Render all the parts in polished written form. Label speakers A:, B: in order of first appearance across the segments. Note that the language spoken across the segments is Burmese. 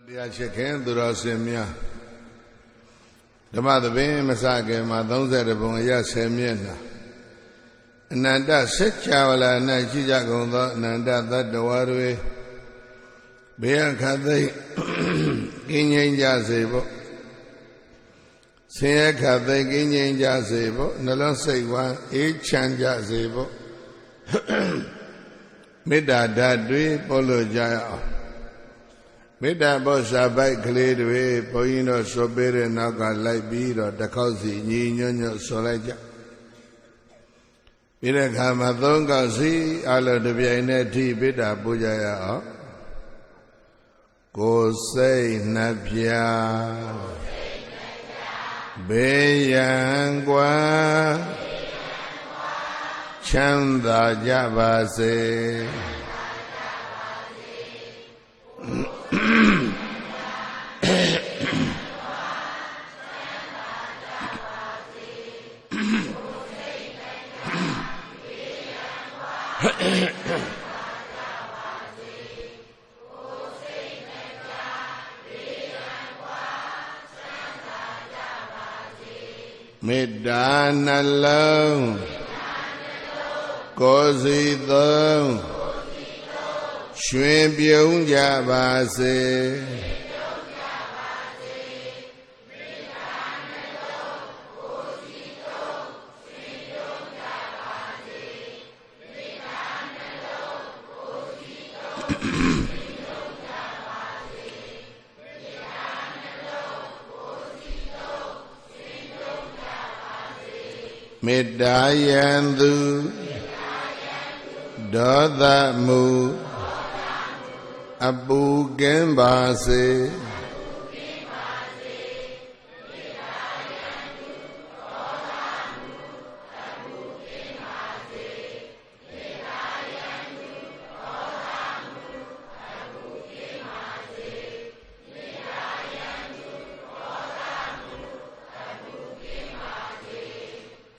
A: တရားချက်ခင်သူတော်စင်များဓမ္မသဘင်မစခင်မှာ30ပုံအရ10မျက်နှာအနန္တစัจ java လာ၌ရှိကြကုန်သောအနန္တသတ္တဝါတွေဘေးအခတ်သိကင်းငြိမ်းကြစေဖို့ဆင်းရဲခတ်သိကင်းငြိမ်းကြစေဖို့နှလုံးစိတ်ဝမ်းအေးချမ်းကြစေဖို့မေတ္တာဓာတ်တွေပို့လို့ကြရအောင်မေတ္တာဘောဇာပိုက်ကလေးတွေဘုန်းကြီးတို့ဆိုပေးတဲ့နောက်ကလိုက်ပြီးတော့တစ်ခေါက်စီညီညွတ်ညွတ်ဆိုလိုက်ကြပြီးတဲ့အခါမှာ3ခေါက်စီအလုံးတစ်ပြိုင်တည်းထိမေတ္တာပို့ကြရအောင်ကိုယ်စိတ်နှပြဘေးရန်ကွာချမ်းသာကြပါစေမေတ္တာနှလုံးကိုယ်စီသုံးရွှင်ပြုံးကြပါစေမေတ္တာယံသူဒေါသမူအပူကင်းပါစေ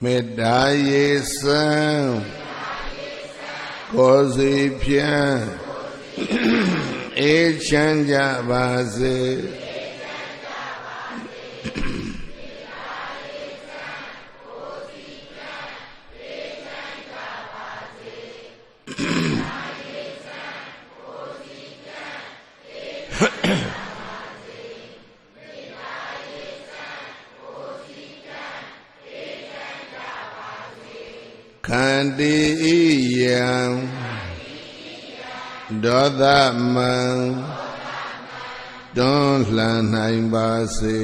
A: မေတ္တာရေစံကိုယ်စီဖြင့်အေးချမ်းကြပါစေခန္တီယံဒေါသမံတွန်းလှန်နိုင်ပါစေ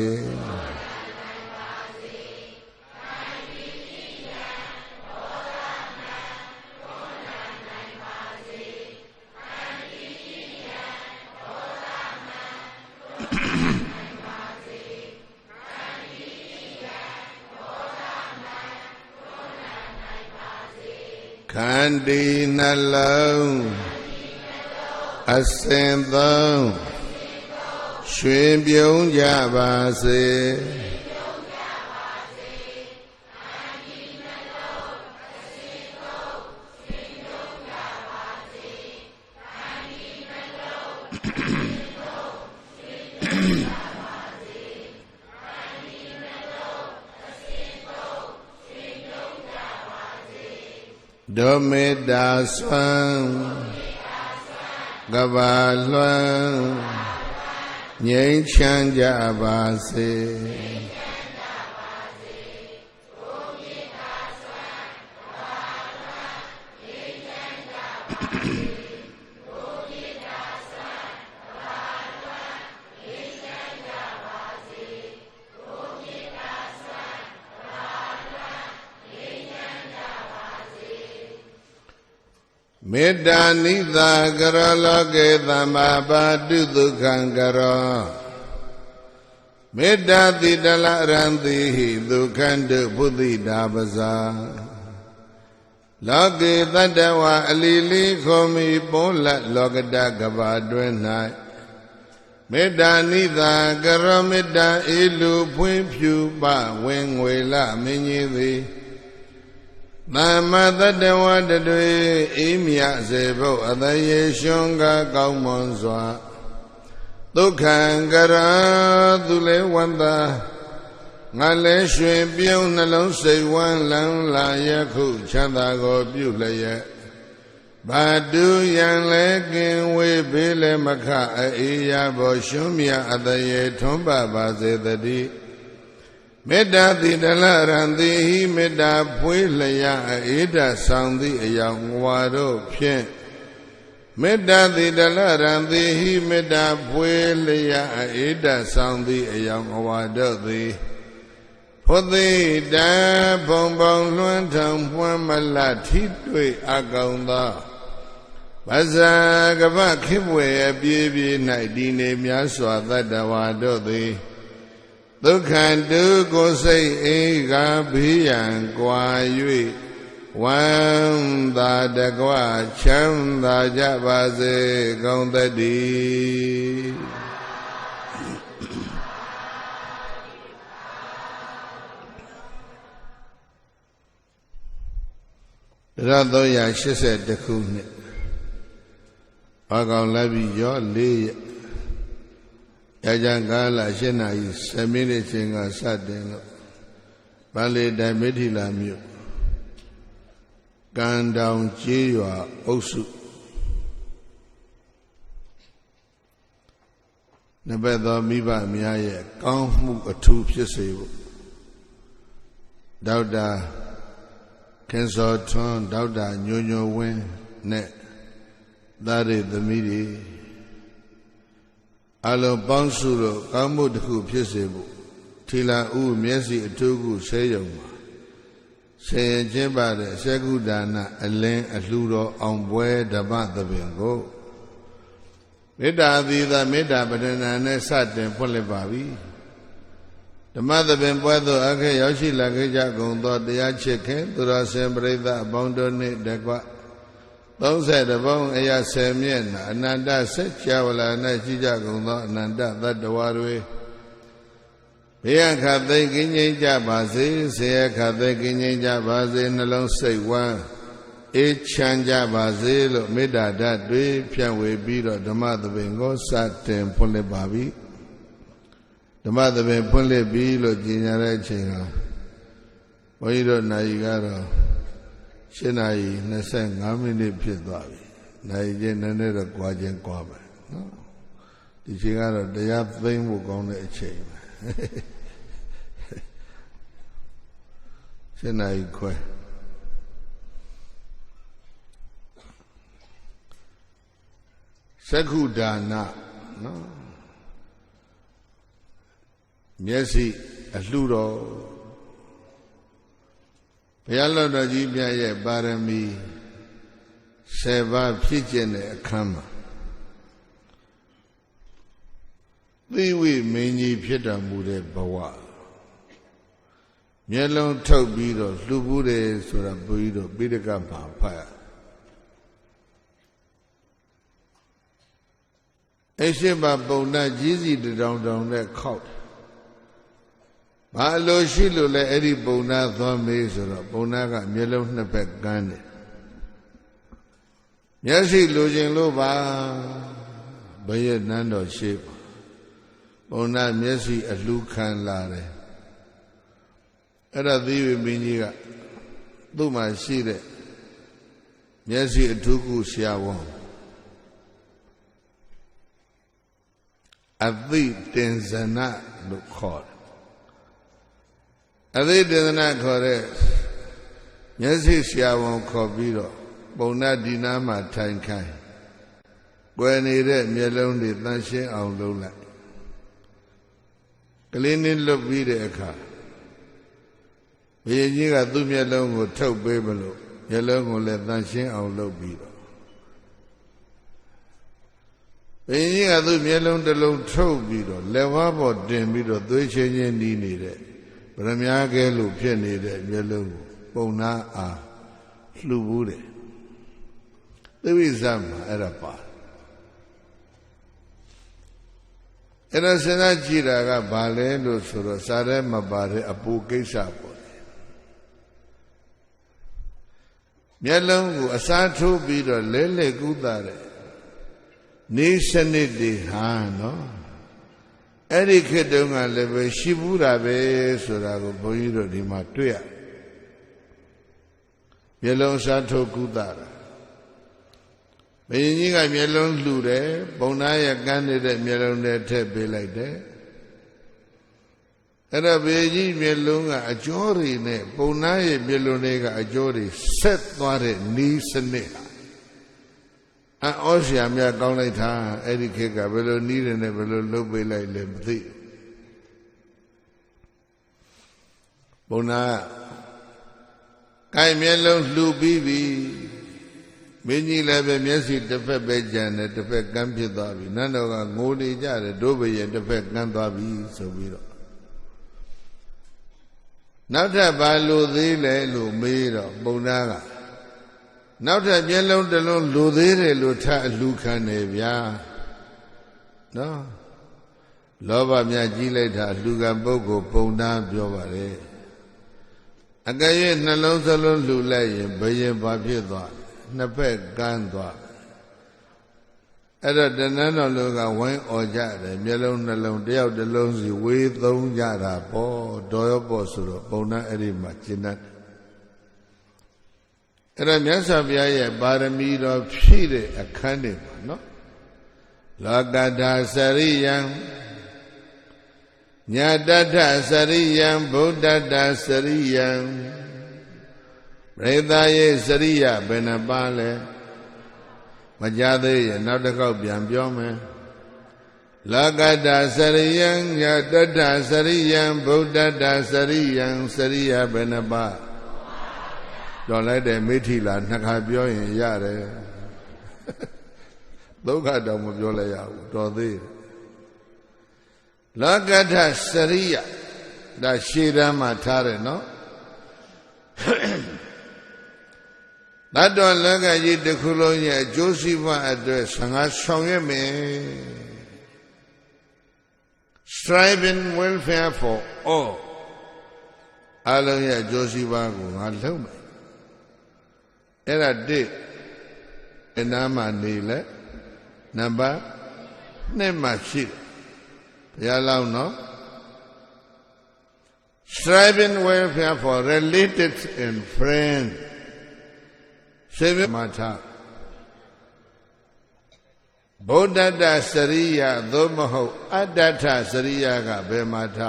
A: ခန္တီနှလုံးအစဉ်သုံးရွှင်ပြုံးကြပါစေဒုမေတ္တာဆွမ်းကဘာလွှမ်းငြိမ်းချမ်းကြပါစေမေတ္တာနိသာကရောလောကေသမ္မာပါတုဒုက္ခံကရောမေတ္တာတိတလရံတိဟိဒုက္ခန္တုဘုဒ္ဓိတာပဇာလောကေတတ္တဝအလီလီခောမိပေါလလောကတကဘာတွင်၌မေတ္တာနိသာကရောမေတ္တာအေလူဖွင့်ဖြူပဝင်ငွေလမင်းကြီးသည်သမ္မာတတ္တဝတ္တတွေအေးမြစေဖို့အတရေရှင်ကကောင်းမွန်စွာ ဒုက္ခံကရာသူလဲဝန္တာငါလဲရွှင်ပြုံးနှလုံးစိတ်ဝမ်းလန်းလာယခုချမ်းသာကိုပြုလျက်ဘာတုယံလဲကင်ဝေးဘေးလဲမခအေးရဘောရှုံးမြအတရေထွန်းပါစေတည်းမေတ္တာတိတလရံတိဟိမေတ္တာဖွေးလျက်အေဒဆောင်သည့်အယောင်ဝါတို့ဖြင့်မေတ္တာတိတလရံတိဟိမေတ္တာဖွေးလျက်အေဒဆောင်သည့်အယောင်ဝါတို့သည်ဖုသိတံဘုံဘုံလွှမ်းထောင်ပွမ်းမလထိတွေ့အကောင်သောပဇာကပခိဘွေအပြေးပြေး၌ဒီနေများစွာသတ္တဝါတို့သည်ဒုက္ခတုကိုစိတ်အေးကဘေးရန်ကွာ၍ဝမ်းသာတကွချမ်းသာကြပါစေကုန်သတည်း1382ခုနှစ်အကောင်လက်ပြီးရော4ရက်ကြာကာလ7နာရီ10မိနစ်ချိန်ကစတင်လို့ဗန္လေတိုင်မိထီလာမြို့ကံတောင်ကျေးရွာအုပ်စုနှစ်ဘက်သောမိဘများရဲ့ကောင်းမှုအထူးဖြစ်စေဖို့ဒေါက်တာခင်စောထွန်းဒေါက်တာညိုညိုဝင်းနဲ့သားရသမီးတွေအလုံးပေါင်းစုလို့ကောင်းမှုတစ်ခုဖြစ်စေဖို့ထီလာဥမျက်စိအထူးခုဆေးရုံမှာဆင်ရင်ကျင်းပတဲ့ဆဲကုဒါနအလင်းအလှူတော်အောင်ပွဲဓမ္မသဘင်ကိုမေတ္တာသီတာမေတ္တာပဋ္ဌာနာနဲ့စတင်ဖွင့်လှစ်ပါပြီဓမ္မသဘင်ပွဲသို့အခက်ရောက်ရှိလာခဲ့ကြကုန်သောတရားချစ်ခင်သူတော်စင်ပရိသတ်အပေါင်းတို့နှင့်တကွ30ပုံအရာ10မျက်နှာအနန္တစัจ java လာ၌ရှိကြကုန်သောအနန္တသတ္တဝါတွေဘေးအခါသိကင်းငြိမ်းကြပါစေဆေယခါသိကင်းငြိမ်းကြပါစေနှလုံးစိတ်ဝမ်းအေးချမ်းကြပါစေလို့မေတ္တာဓာတ်တွေဖြန့်ဝေပြီးတော့ဓမ္မသဘင်ကိုစတင်ဖွင့်လှစ်ပါပြီဓမ္မသဘင်ဖွင့်လှစ်ပြီးလို့ကြီးညာတဲ့အချိန်ဟာဘုန်းကြီးတို့နိုင်ကတော့7နာရီ25မိနစ်ဖြစ်သွားပြီနိုင်ချင်းနည်းနည်းတော့ကြွားခြင်းကြွားမယ်နော်ဒီချိန်ကတော့တရားသိမ့်ဖို့ကောင်းတဲ့အချိန်ပဲ7နာရီခွဲသက္ခုဒါနနော်မျက်စိအလှူတော်ဘုရားလောတော်ကြီးမြတ်ရဲ့ပါရမီ10ပါးဖြည့်ကျင့်တဲ့အခမ်းမှာသိဝိမင်းကြီးဖြစ်တော်မူတဲ့ဘဝမျက်လုံးထုတ်ပြီးတော့လှူဘူးတယ်ဆိုတာဘုန်းကြီးတို့ပိဋကမှာဖတ်အရှိမပုံနာကြီးစီတောင်တောင်နဲ့ခောက်ဘာလို့ရှိလို့လဲအဲ့ဒီပုံနာသွားမေးဆိုတော့ပုံနာကမျက်လုံးနှစ်ဘက်ကန်းတယ်မျက်စိလိုချင်လို့ပါဘယက်နန်းတော်ရှိပုံနာမျက်စိအလှခံလာတယ်အဲ့ဒါသီဝိမင်းကြီးကသူ့မှာရှိတဲ့မျက်စိအထူးကုဆရာဝန်အသိတင်ဇနလို့ခေါ်တယ်အသိတင်ဇနခေါ်တဲ့မျက်စိဆရာဝန်ခေါ်ပြီးတော့ပုံနာဒီနာမှာထိုင်ခိုင်းကွယ်နေတဲ့မျက်လုံးတွေတန်ရှင်းအောင်လုပ်လိုက်ကလေးနည်းလွတ်ပြီးတဲ့အခါဘုရားကြီးကသူ့မျက်လုံးကိုထုတ်ပေးမလို့မျက်လုံးကိုလည်းတန်ရှင်းအောင်လုပ်ပြီးတော့ဘုရားကြီးကသူ့မျက်လုံးတစ်လုံးထုတ်ပြီးတော့လက်ဝါးပေါ်တင်ပြီးတော့သွေးချင်းချင်းနီးနေတဲ့ဗရမ ्या ကဲလို့ဖြစ်နေတဲ့မျက်လုံးကိုပုံနာအားလှူဘူးတယ်သဝိဇ္ဇမှာအဲ့ဒါပါအဲ့ဒါစဉ်းစားကြည့်တာကဘာလဲလို့ဆိုတော့စာထဲမှာပါတဲ့အပူကိစ္စပေါ့မျက်လုံးကိုအစားထိုးပြီးတော့လဲလဲကူးတာတဲ့နေစနစ်တွေဟာနော် အဲ့ဒီခေတ်တုန်းကလည်းပဲရှိဘူးတာပဲဆိုတာကိုဘုန်းကြီးတို့ဒီမှာတွေ့ရမျက်လုံးစားထုတ်ကုသတာဘုရင်ကြီးကမျက်လုံးလှူတယ်ပုံနာရဲ့ကန်းနေတဲ့မျက်လုံးနဲ့ထည့်ပေးလိုက်တယ်အဲ့တော့ဘုရင်ကြီးမျက်လုံးကအကျော်တွေနဲ့ပုံနာရဲ့မျက်လုံးတွေကအကျော်တွေဆက်သွားတဲ့နီးစနစ်အော်ဆရာမြတ်ကောင်းလိုက်တာအဲ့ဒီခေတ်ကဘယ်လိုနီးတယ်နဲ့ဘယ်လိုလုပ်ပေးလိုက်လဲမသိဘုန်းနာကိုင်မျက်လုံးလှူပြီးပြီမင်းကြီးလည်းပဲမျက်စိတစ်ဖက်ပဲကြံတယ်တစ်ဖက်ကန်းဖြစ်သွားပြီနတ်တော်ကငိုနေကြတယ်တို့ဘရဲ့တစ်ဖက်ကန်းသွားပြီဆိုပြီးတော့နောက်ထပ်ဘာလို့သေးလဲလို့မေးတော့ဘုန်းနာကနောက်ထပ်မျက်လုံးတစ်လုံးလိုသေးတယ်လို့ထအလှခံနေဗျာနော်လောဘမြတ်ကြီးလိုက်တာလှကပုဂ္ဂိုလ်ပုံနာပြောပါတယ်အကယ်၍နှလုံးစလုံးလှလိုက်ရင်ဘယင်ဘာဖြစ်သွားနှစ်ဖက်ကန်းသွားအဲ့တော့တဏ္ဍာတော်လူကဝိုင်းអော်ကြတယ်မျက်လုံးနှလုံးတယောက်တစ်လုံးစီဝေးသုံးကြတာပေါ့ဒေါ်ရောပေါ့ဆိုတော့ပုံနာအဲ့ဒီမှာကျင့်တတ်အဲ့ဒါမြတ်စွာဘုရားရဲ့ပါရမီတော်ဖြည့်တဲ့အခန်းတွေမှာနော်လောကတာစရိယံညာတထစရိယံဗုဒ္ဓတစရိယံပရိသယေစရိယဘယ်နှပါလဲမကြသေးရဲ့နောက်တစ်ခေါက်ပြန်ပြောမယ်လောကတာစရိယံညာတထစရိယံဗုဒ္ဓတစရိယံစရိယဘယ်နှပါတော်လိုက်တယ်မိထီလာနှစ်ခါပြောရင်ရတယ်ဒုက္ခတော့မပြောလိုက်ရဘူးတော်သေးတယ်လောကထစရိယဒါရှေ့တန်းမှာထားတယ်နော်တတ်တော်လောကကြီးတစ်ခုလုံးရဲ့အကျိုးစီးပွားအတွက်ဆံဃာဆောင်ရွက်မယ် striving welfare for all အလုံးရဲ့အကျိုးစီးပွားကိုငါလုပ်မယ်အဲ့ဒါတစ်အနားမှာနေလဲနံပါတ်2မှာရှိတယ်ဘုရားလောင်းနော် striving welfare for relatives and friends စေဝမထဗုဒ္ဓတစရိယသို့မဟုတ်အတ္တထစရိယကဘယ်မှာထ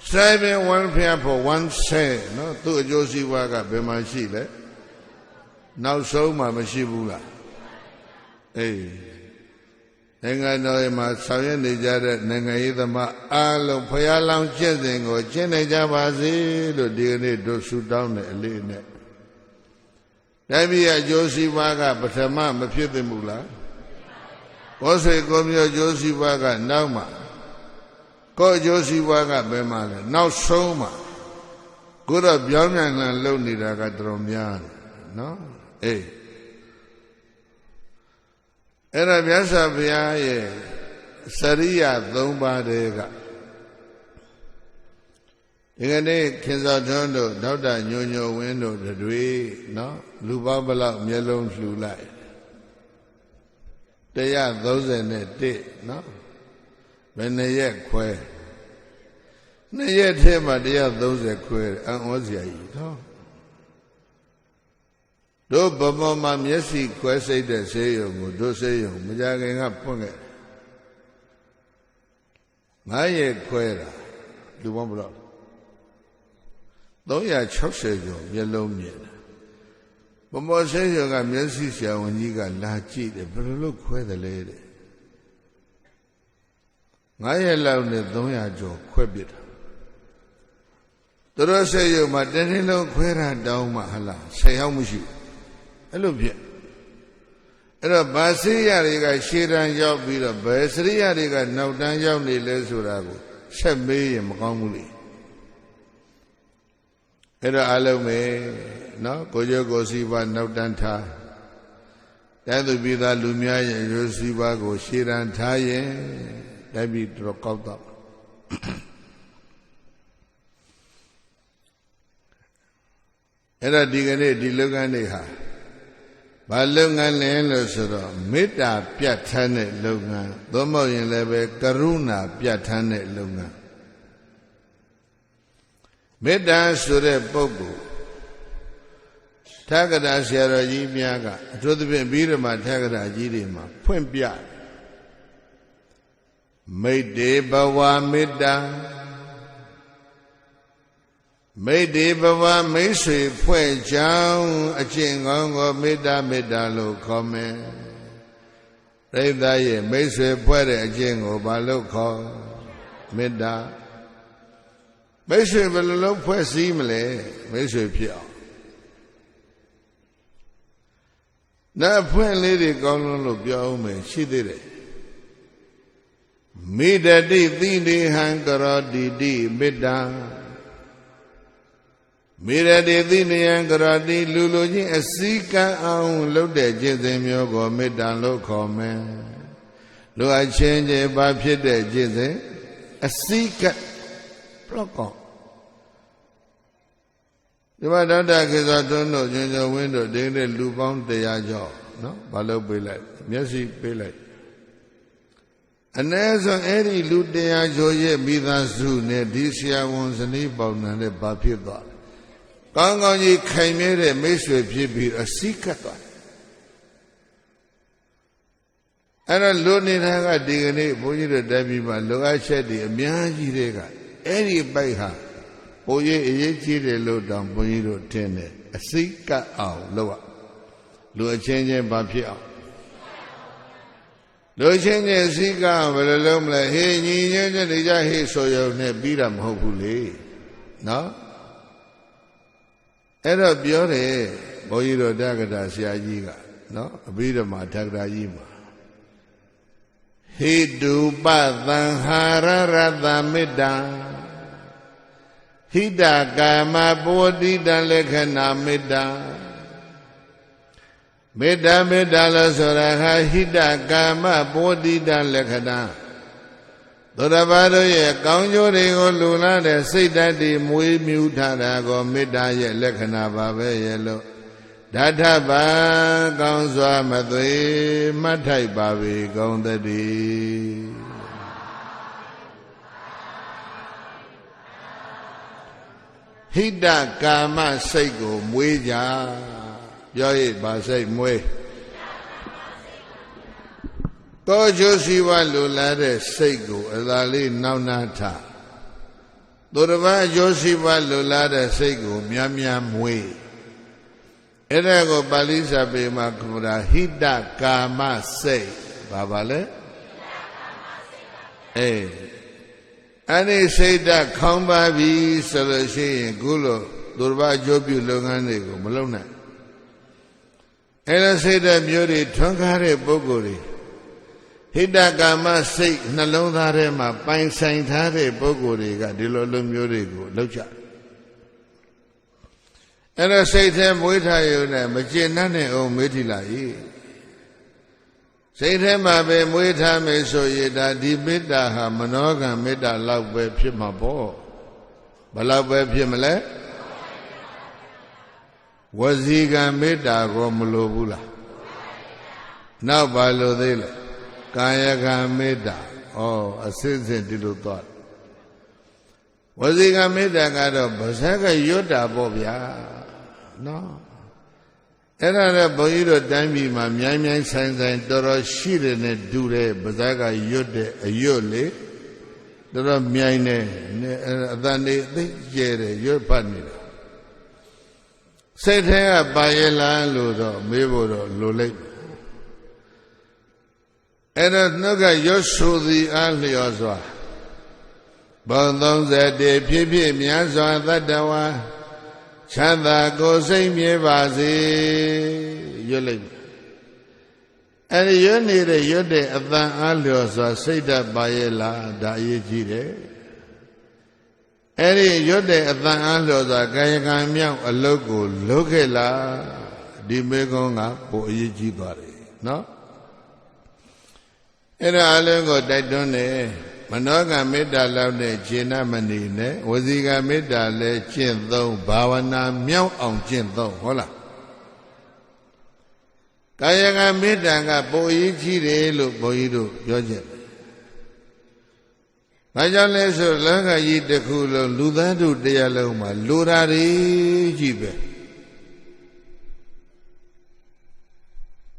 A: striving welfare for oneself နော်သူ့အကျိုးစီးပွားကဘယ်မှာရှိလဲနောက်ဆုံးမှမရှိဘူးလားအေးနိုင်ငံတော်မှာဆောင်ရွက်နေကြတဲ့နိုင်ငံရေးသမားအားလုံးဖရာလောင်းကျင့်စဉ်ကိုကျင့်နိုင်ကြပါစေလို့ဒီကနေ့တို့ဆုတောင်းတဲ့အလေးနဲ့တိုင်းပြည်အကျိုးစီးပွားကပထမမဖြစ်သင့်ဘူးလားဘောဆွေကိုမျိုးအကျိုးစီးပွားကနောက်မှကိုယ်အကျိုးစီးပွားကဘယ်မှာလဲနောက်ဆုံးမှကိုယ်တော့ပြောင်းပြန်လာလုပ်နေတာကတော်တော်များတယ်နော်အေးအဲ့ဒါမြတ်စွာဘုရားရဲ့စရိယ3ပါးတည်းကဒီကနေ့ခင်စောထွန်းတို့ဒေါက်တာညိုညိုဝင်းတို့တွေနော်လူပေါင်းဘလောက်မျက်လုံးလှူလိုက်131နော်ဘယ်နှစ်ရက်ခွဲ2ရက်ထဲမှာ130ခွဲအံ့ဩစရာကြီးနော်တို့ဗမောမှာမျက်စိခွဲစိတ်တဲ့ဆေးရုံကိုတို့ဆေးရုံမကြခင်ကဖွင့်ခဲ့9ရက်ခွဲတာလူပေါင်းဘယ်လောက်360ကျော်မျက်လုံးမြင်တာဗမောဆေးရုံကမျက်စိဆရာဝန်ကြီးကလာကြည့်တယ်ဘယ်လိုလုပ်ခွဲတယ်လဲတဲ့9ရက်လောက်နဲ့300ကျော်ခွဲပစ်တာသူတို့ဆေးရုံမှာတစ်နေ့လုံးခွဲတာတောင်းမှဟလား10ယောက်မရှိဘူးအဲ့လိုဖြစ်အဲ့တော့ဗာစရိယတွေကရှေ့တန်းရောက်ပြီးတော့ဘယ်စရိယတွေကနောက်တန်းရောက်နေလဲဆိုတာကိုဆက်မေးရင်မကောင်းဘူးလေအဲ့တော့အလုံးပဲနော်ကိုကျိုးကိုစီပါနောက်တန်းထားတိုင်းသူပြည်သားလူများရဲ့ရိုးစီပါကိုရှေ့တန်းထားရင်တိုက်ပြီးတော့ကောက်တော့အဲ့တော့ဒီကနေ့ဒီလောကနေ့ဟာ ဘာလုပ်ငန်းလဲလို့ဆိုတော့မေတ္တာပြတ်ထန်းတဲ့လုပ်ငန်းသို့မဟုတ်ရင်လည်းပဲကရုဏာပြတ်ထန်းတဲ့လုပ်ငန်းမေတ္တာဆိုတဲ့ပုဂ္ဂိုလ်ထာဂရဆရာတော်ကြီးများကအထူးသဖြင့်ပြီးတော့မှထာဂရကြီးတွေမှာဖွင့်ပြမိတ်တေဘဝမေတ္တာမိတ်တေဘဝမိတ်ဆွေဖွဲ့ကြောင်းအကျင့်ကောင်းကိုမေတ္တာလို့ခေါ်မယ်ပြိဿရဲ့မိတ်ဆွေဖွဲ့တဲ့အကျင့်ကိုဘာလို့ခေါ်မေတ္တာမိတ်ဆွေဘယ်လိုလုပ်ဖွဲ့စည်းမလဲမိတ်ဆွေဖြစ်အောင်နားဖွင့်လေးတွေကောင်းလို့ပြောအောင်မယ်ရှိသေးတယ်မေတ္တိသီနေဟံကရောတိတိမေတ္တာမေရတေသီနေယံကရောတိလူလူချင်းအစည်းကမ်းအောင်လုပ်တဲ့ကျင့်စဉ်မျိုးကိုမေတ္တာလို့ခေါ်မယ်လူအချင်းချင်းဘာဖြစ်တဲ့ကျင့်စဉ်အစည်းကမ်းဘလော့ကောဒီမှာဒေါက်တာခေစောတွန်းတို့ညွှန်ကျော်ဝင်းတို့ဒိတဲ့လူပေါင်း100ကျော်နော်ဘာလို့ပေးလိုက်မျက်စိပေးလိုက်အ ਨੇ ဆုံးအဲ့ဒီလူ100ကျော်ရဲ့မိသားစုနဲ့ဒီဆရာဝန်ဇနီးပေါင်းနဲ့ဘာဖြစ်သွားကောင်းကောင်းကြီးခိုင်မြဲတဲ့မိတ်ဆွေဖြစ်ပြီးအစည်းကပ်သွားအဲ့တော့လူနေတာကဒီကနေ့ဘုန်းကြီးတို့တက်ပြီးမှလိုအပ်ချက်တွေအများကြီးတွေကအဲ့ဒီပိုက်ဟာဘုန်းကြီးအရေးကြီးတယ်လို့တောင်ဘုန်းကြီးတို့ထင်တယ်အစည်းကပ်အောင်လုပ်ရလူအချင်းချင်းဘာဖြစ်အောင်လူချင်းချင်းအစည်းကပ်အောင်ဘယ်လိုလုပ်မလဲဟေးညီညွတ်တဲ့ကြဟေးဆိုရုံနဲ့ပြီးတာမဟုတ်ဘူးလေနော်အဲ့တော့ပြောတယ်ဘုန်းကြီးတို့တက္ကတာဆရာကြီးကနော်အဘိဓမ္မာတက္ကတာကြီးမှာဟိတုပသံဟာရရတမေတ္တာဟိတကာမပောတိတလက္ခဏာမေတ္တာမေတ္တာလို့ဆိုတာဟာဟိတကာမပောတိတလက္ခဏာသောတပန်တို့ရဲ့ကောင်းကျိုးတွေကိုလူလားတဲ့စိတ်ဓာတ်တွေမွေးမြူထားတာကိုမေတ္တာရဲ့လက္ခဏာပါပဲရဲ့လို့ဓာထပါကောင်းစွာမသွေမှတ်ထိုက်ပါပြီကောင်းသတည်းဟိတကာမစိတ်ကိုမွေးကြပြောရပါစိတ်မွေးတောကျိုးစီဝါလိုလားတဲ့စိတ်ကိုအသာလေးနောက်နာထသူတစ်ပါးအကျိုးစီဝါလိုလားတဲ့စိတ်ကိုများများမွေးအဲ့ဒါကိုပါဠိစာပေမှာခေါ်တာဟိတကာမစိတ်ဘာလဲအဲ့ဒီစိတ်ဓာတ်ခေါင်းပါပြီဆိုလို့ရှိရင်ခုလိုသူတစ်ပါးအကျိုးပြုလုပ်ငန်းတွေကိုမလုပ်နိုင်အဲ့ဒီစိတ်ဓာတ်မျိုးတွေထွန်းကားတဲ့ပုဂ္ဂိုလ်တွေဟိတကာမစိတ်နှလုံးသားထဲမှာပိုင်ဆိုင်ထားတဲ့ပုဂ္ဂိုလ်တွေကဒီလိုလူမျိုးတွေကိုလောက်ကြအဲ့တော့စိတ်ထဲမွေးထားရုံနဲ့မကျင်တတ်တဲ့အောင်မေးထီလာ၏စိတ်ထဲမှာပဲမွေးထားမယ်ဆိုရင်ဒါဒီမေတ္တာဟာမနောကံမေတ္တာလောက်ပဲဖြစ်မှာပေါ့ဘယ်လောက်ပဲဖြစ်မလဲဝစီကံမေတ္တာကိုမလိုဘူးလားနောက်ပါလို့သေးလဲကာယကံမေတ္တာအစစ်စစ်ဒီလိုသွားဝစီကံမေတ္တာကတော့ဗဇက်ကရွတ်တာပေါ့ဗျာနော်အဲ့ဒါလည်းဘုန်းကြီးတို့တိုင်းပြည်မှာမြိုင်းဆိုင်တော်တော်ရှိတယ်နဲ့တူတယ်ဗဇက်ကရွတ်တဲ့အရွတ်လေတော်တော်မြိုင်းနေအတန်နေအသိကျဲတယ်ရွတ်ဖတ်နေတာစိတ်ထဲကပါရလားလို့တော့မေးဖို့တော့လိုလိုက်အဲ့တော့နှုတ်ကရွတ်ဆိုသည်အားလျော်စွာဘုံ30တည်းဖြစ်ဖြစ်များစွာတတ္တဝါချမ်းသာကိုယ်စိတ်မြဲပါစေရွတ်လိုက်အဲ့ဒီရွတ်နေတဲ့ရွတ်တဲ့အတန်အားလျော်စွာစိတ်ဓာတ်ပါရဲ့လားဒါအရေးကြီးတယ်အဲ့ဒီရွတ်တဲ့အတန်အားလျော်စွာကာယကံမြောက်အလုပ်ကိုလုပ်ခဲ့လားဒီမေကုန်းကပိုအရေးကြီးသွားတယ်နော်အဲ့ဒါအလုံးကိုတိုက်တွန်းတယ်မနောကမေတ္တာလောက်နဲ့ခြေနာမနေနဲ့ဝစီကမေတ္တာလည်းကျင့်သုံးဘာဝနာမြောက်အောင်ကျင့်သုံးဟုတ်လား ကာယကမေတ္တာကပိုအရေးကြီးတယ်လို့ဘုန်းကြီးတို့ပြောချက်တယ်။ဘာကြောင့်လဲဆိုလောကကြီးတစ်ခုလုံးလူသားတို့တရားလုံးမှာလိုတာတွေကြီးပဲ။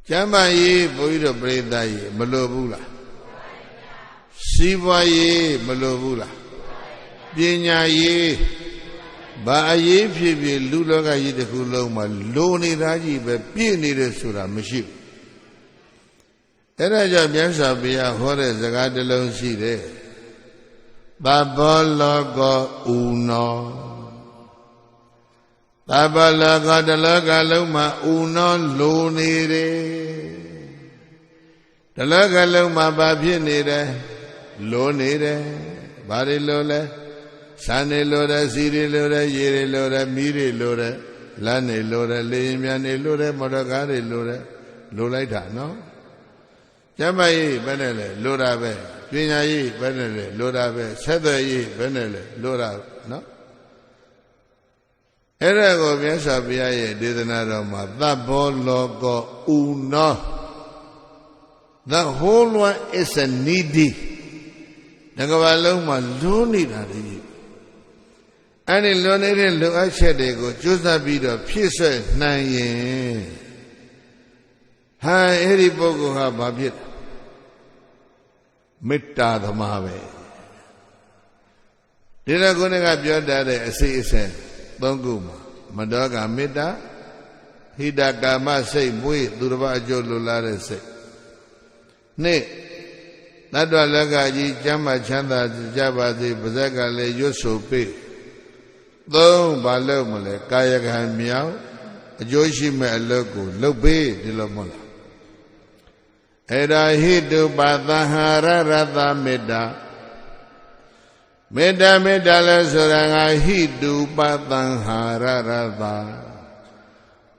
A: ကျမ်းမာရေးဘုန်းကြီးတို့ပြိဿကြီးမလိုဘူးလား။စီးပွားရေးမလိုဘူးလား။ပညာရေးဘာအရေးဖြစ်ဖြစ်လူလောကကြီးတစ်ခုလုံးမှာလိုနေတာကြီးပဲပြည့်နေတယ်ဆိုတာမရှိဘူး။အဲဒါကြောင့်မြတ်စွာဘုရားဟောတဲ့စကားတစ်လုံးရှိတယ်။သဗ္ဗလောကောဥနောသဗ္ဗလောကတလောကလုံးမှာဥနောလိုနေတယ်။တလောကလုံးမှာဘာဖြစ်နေတယ်လိုနေတယ်။ဘာတွေလိုလဲဆန်နေလိုတယ်စီတွေလိုတယ်ရေတွေလိုတယ်မီးတွေလိုတယ်လမ်းတွေလိုတယ်လေရင်မြန်တွေလိုတယ်မော်တော်ကားတွေလိုတယ်လိုလိုက်တာနော်ကျမ်းမာရေးဘယ်နဲ့လဲလိုတာပဲပညာရေးဘယ်နဲ့လဲလိုတာပဲဆက်သွယ်ရေးဘယ်နဲ့လဲလိုတာနော်အဲ့ဒါကိုမြတ်စွာဘုရားရဲ့ဒေသနာတော်မှာသဗ္ဗောလောကောဥနော The whole one is a needy တကဘာလုံးမှာလွန်းနေတာလေအဲ့ဒီလွန်နေတဲ့လိုအပ်ချက်တွေကိုကြိုးစားပြီးတော့ဖြည့်ဆွဲနိုင်ရင်ဟာအဲ့ဒီပုဂ္ဂိုလ်ဟာဘာဖြစ်မေတ္တာသမားပဲဒီလိုခုနကပြောတတ်တဲ့အစိအစဉ်၃ခုမှာမတောကမေတ္တာဟိတကာမစိတ်မွေးသူတစ်ပါးအကျိုးလိုလားတဲ့စိတ်နှစ်တတ္တဝလောကကြီးကျမ်းမာချမ်းသာကြပါစေပါဇက်ကလည်းရွတ်ဆိုပေးသုံးဘာလို့မလဲကာယကံမြောက်အကျိုးရှိမဲ့အလုပ်ကိုလုပ်ပေးဒီလိုမဟုတ်လားအဲ့ဒါဟိတုပသဟာရရတမေတ္တာမေတ္တာမေတ္တာလဲဆိုတာကဟိတုပသဟာရရတ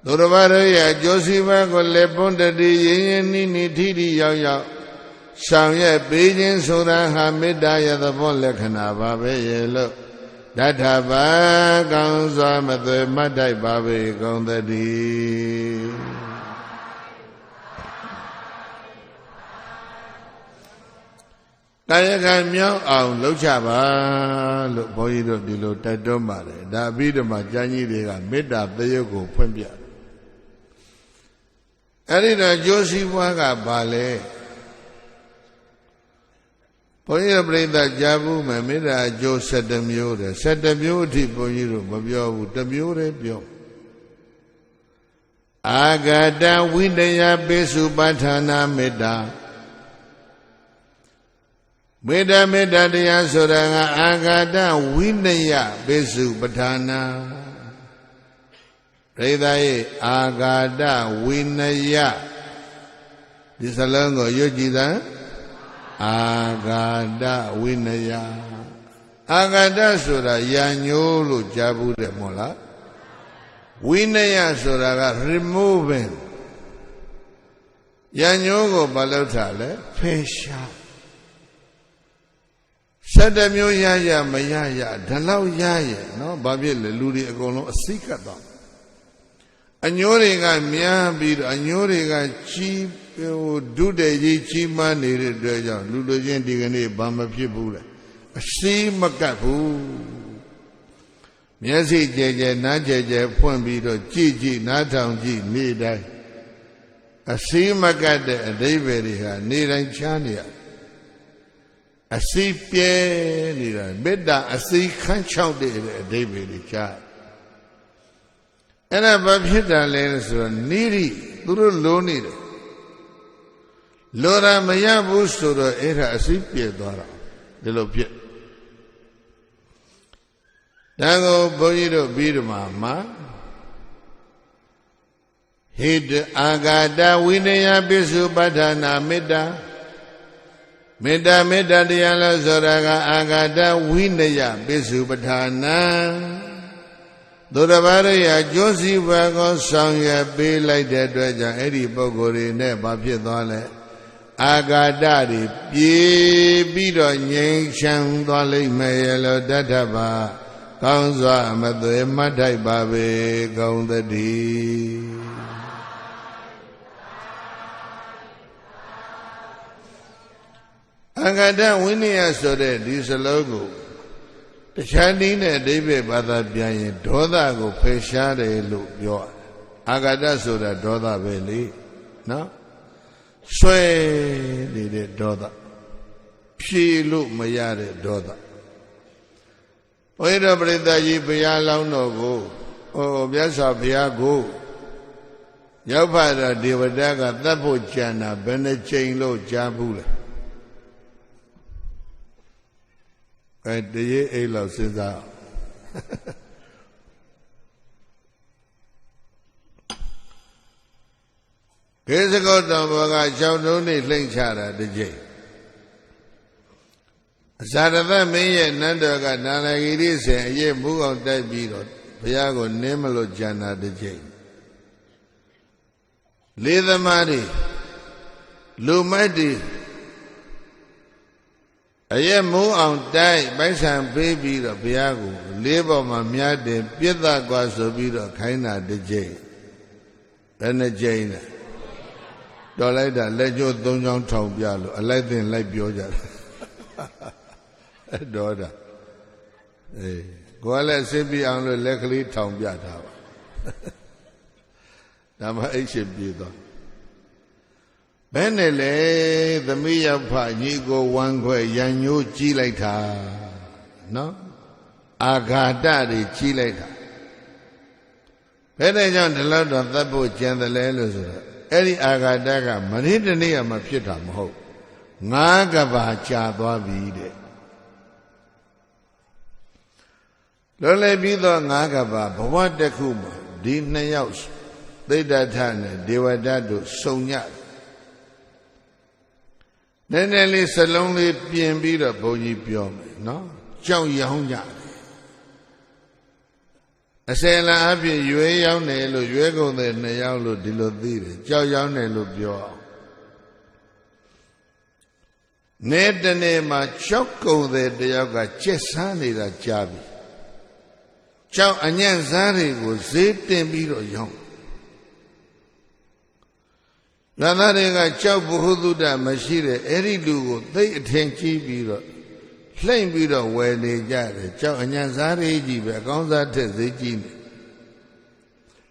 A: သူတော်ဘာရဲ့အကျိုးရှိမဲ့ကိုလေပွန်းတတိရင်းရင်းနှီးနှီးထိထိရောက်ရောက်ဆောင်ရွက်ပေးခြင်းဆိုတာဟာမေတ္တာရဲ့သဘောလက္ခဏာပါပဲရဲ့လို့တထဘာကောင်းစွာမသွေမတ်တိုက်ပါပေကုန်သတည်းကာယကံမြောက်အောင်လုပ်ချပါလို့ဘုန်းကြီးတို့ဒီလိုတိုက်တွန်းပါတယ်ဒါအပြီးတော့မှကျမ်းကြီးတွေကမေတ္တာသရုပ်ကိုဖွင့်ပြတယ်အဲ့ဒီတော့ကျိုးစည်းပွားကဘာလဲဘုန်းကြီးပြိဿကြားဘူးမယ်မေတ္တာအကျိုး7မျိုးတယ်7မျိုးအထိဘုန်းကြီးတို့မပြောဘူးတစ်မျိုးတည်းပြောအာဂတဝိတယပိစုပဋ္ဌာနာမေတ္တာမေတ္တာမေတ္တာတရားဆိုတာကအာဂတဝိနယပိစုပဋ္ဌာနာပြိဿရဲ့အာဂတဝိနယဒီစလုံးကိုရွတ်ကြည့်သမ်းအာဂတဝိနယအာဂတဆိုတာယာညိုးလို့ကြားဘူးတယ်မို့လားဝိနယဆိုတာက removing ယာညိုးကိုဘာလို့ထားလဲဖယ်ရှား7မျိုးရရမရရဒါလောက်ရရဲ့နော်ဘာဖြစ်လဲလူတွေအကုန်လုံးအစိကတ်သွားအညိုးတွေကများပြီးတော့အညိုးတွေကကြီးဒုတေကြီးကြီးမားနေတဲ့အတွက်ကြောင့်လူလူချင်းဒီကနေ့ဘာမဖြစ်ဘူးလဲအစီးမကတ်ဘူးမျက်စိကြဲကြဲနားကြဲကြဲဖွင့်ပြီးတော့ကြည့်ကြည့်နားထောင်ကြည့်နေ့တိုင်းအစီးမကတ်တဲ့အဓိပ္ပာယ်တွေဟာနေ့တိုင်းချမ်းနေရအစီးပြဲနေတာမေတ္တာအစီးခန်းချောက်တဲ့အဓိပ္ပာယ်တွေချအဲ့ဒါဘာဖြစ်တာလဲဆိုတော့နိရိသူတို့လိုနေတယ်လိုတာမရဘူးဆိုတော့အဲ့ဒါအစိပြည့်သွားတာဒီလိုဖြစ်ဒါကိုဘုန်းကြီးတို့ပြီးတော့မှာဟိတအာဂတဝိနယပိစုပဋ္ဌာနာမေတ္တာမေတ္တာမေတ္တာတရားလို့ဆိုတာကအာဂတဝိနယပိစုပဋ္ဌာနာသူတစ်ပါးရဲ့အကျိုးစီးပွားကိုဆောင်ရွက်ပေးလိုက်တဲ့အတွက်ကြောင့်အဲ့ဒီပုဂ္ဂိုလ်တွေနဲ့ဘာဖြစ်သွားလဲအာဂတတွေပြေးပြီးတော့ငြိမ်းချမ်းသွားလိမ့်မယ်ရလို့တထဘာကောင်းစွာမသွေမတ်ထိုက်ပါပေကုန်သတည်း Angada Winia Sode, this logo. The Chinese David Badabian, Doda go Peshade look your Agada Soda Doda Valley. No? Sway did it Doda. She look Mayade Doda. Wait a minute that ye be alone no go. Oh, yes, I'll be a go. Yavada Devadaga, Dapo Jana, Bennett Chain Low Jabula. And the ye a love says out. Here's a good number. I shall no need link chara the J. Sadava me and Nandaga Nanagiris and ye move on that beetle. Piago Nemelo Jana the J. Leather Madi Lumadi. A year move on die by some baby of Piago. Labor Mamiade, Pieta Guasobito, Kaina the J. Then the Jane. Don't like that, let your don't young town pialo, I like them like Bioja. Daughter. Go let Sibi on the luckily town piata. Nama ancient beetle. Benele, the Mia Pa, Nigo one way, Yanyu Chileta. No? Agadadi Chileta. Benejan the Lord of the boat, and the Lelus. Eri Agadaga, Manidania Mapita Mo. Nagaba Chadwa Vide. Lole Bido Nagaba, Bawa de Kuma, Dina Yaus, they Datana, Devadado, Sonya. Then Ellis a lonely PMB of Boyi Piome, no? Chow Yahunya. I say, I have you a young nail, you go there, Nayalo Dilodire, Chow Yanelo Bio. Ned the name of Choco there, the Yoga Chesani da Chabi. Chow Anyan Zari was Zete Biro Young. Nanarega Chow Buhuda Mashire, Eri Lugo, they attend Chibiro. Plain Biro where they got it. Chow Anyan Zari Jiba, Gonza Tezijin.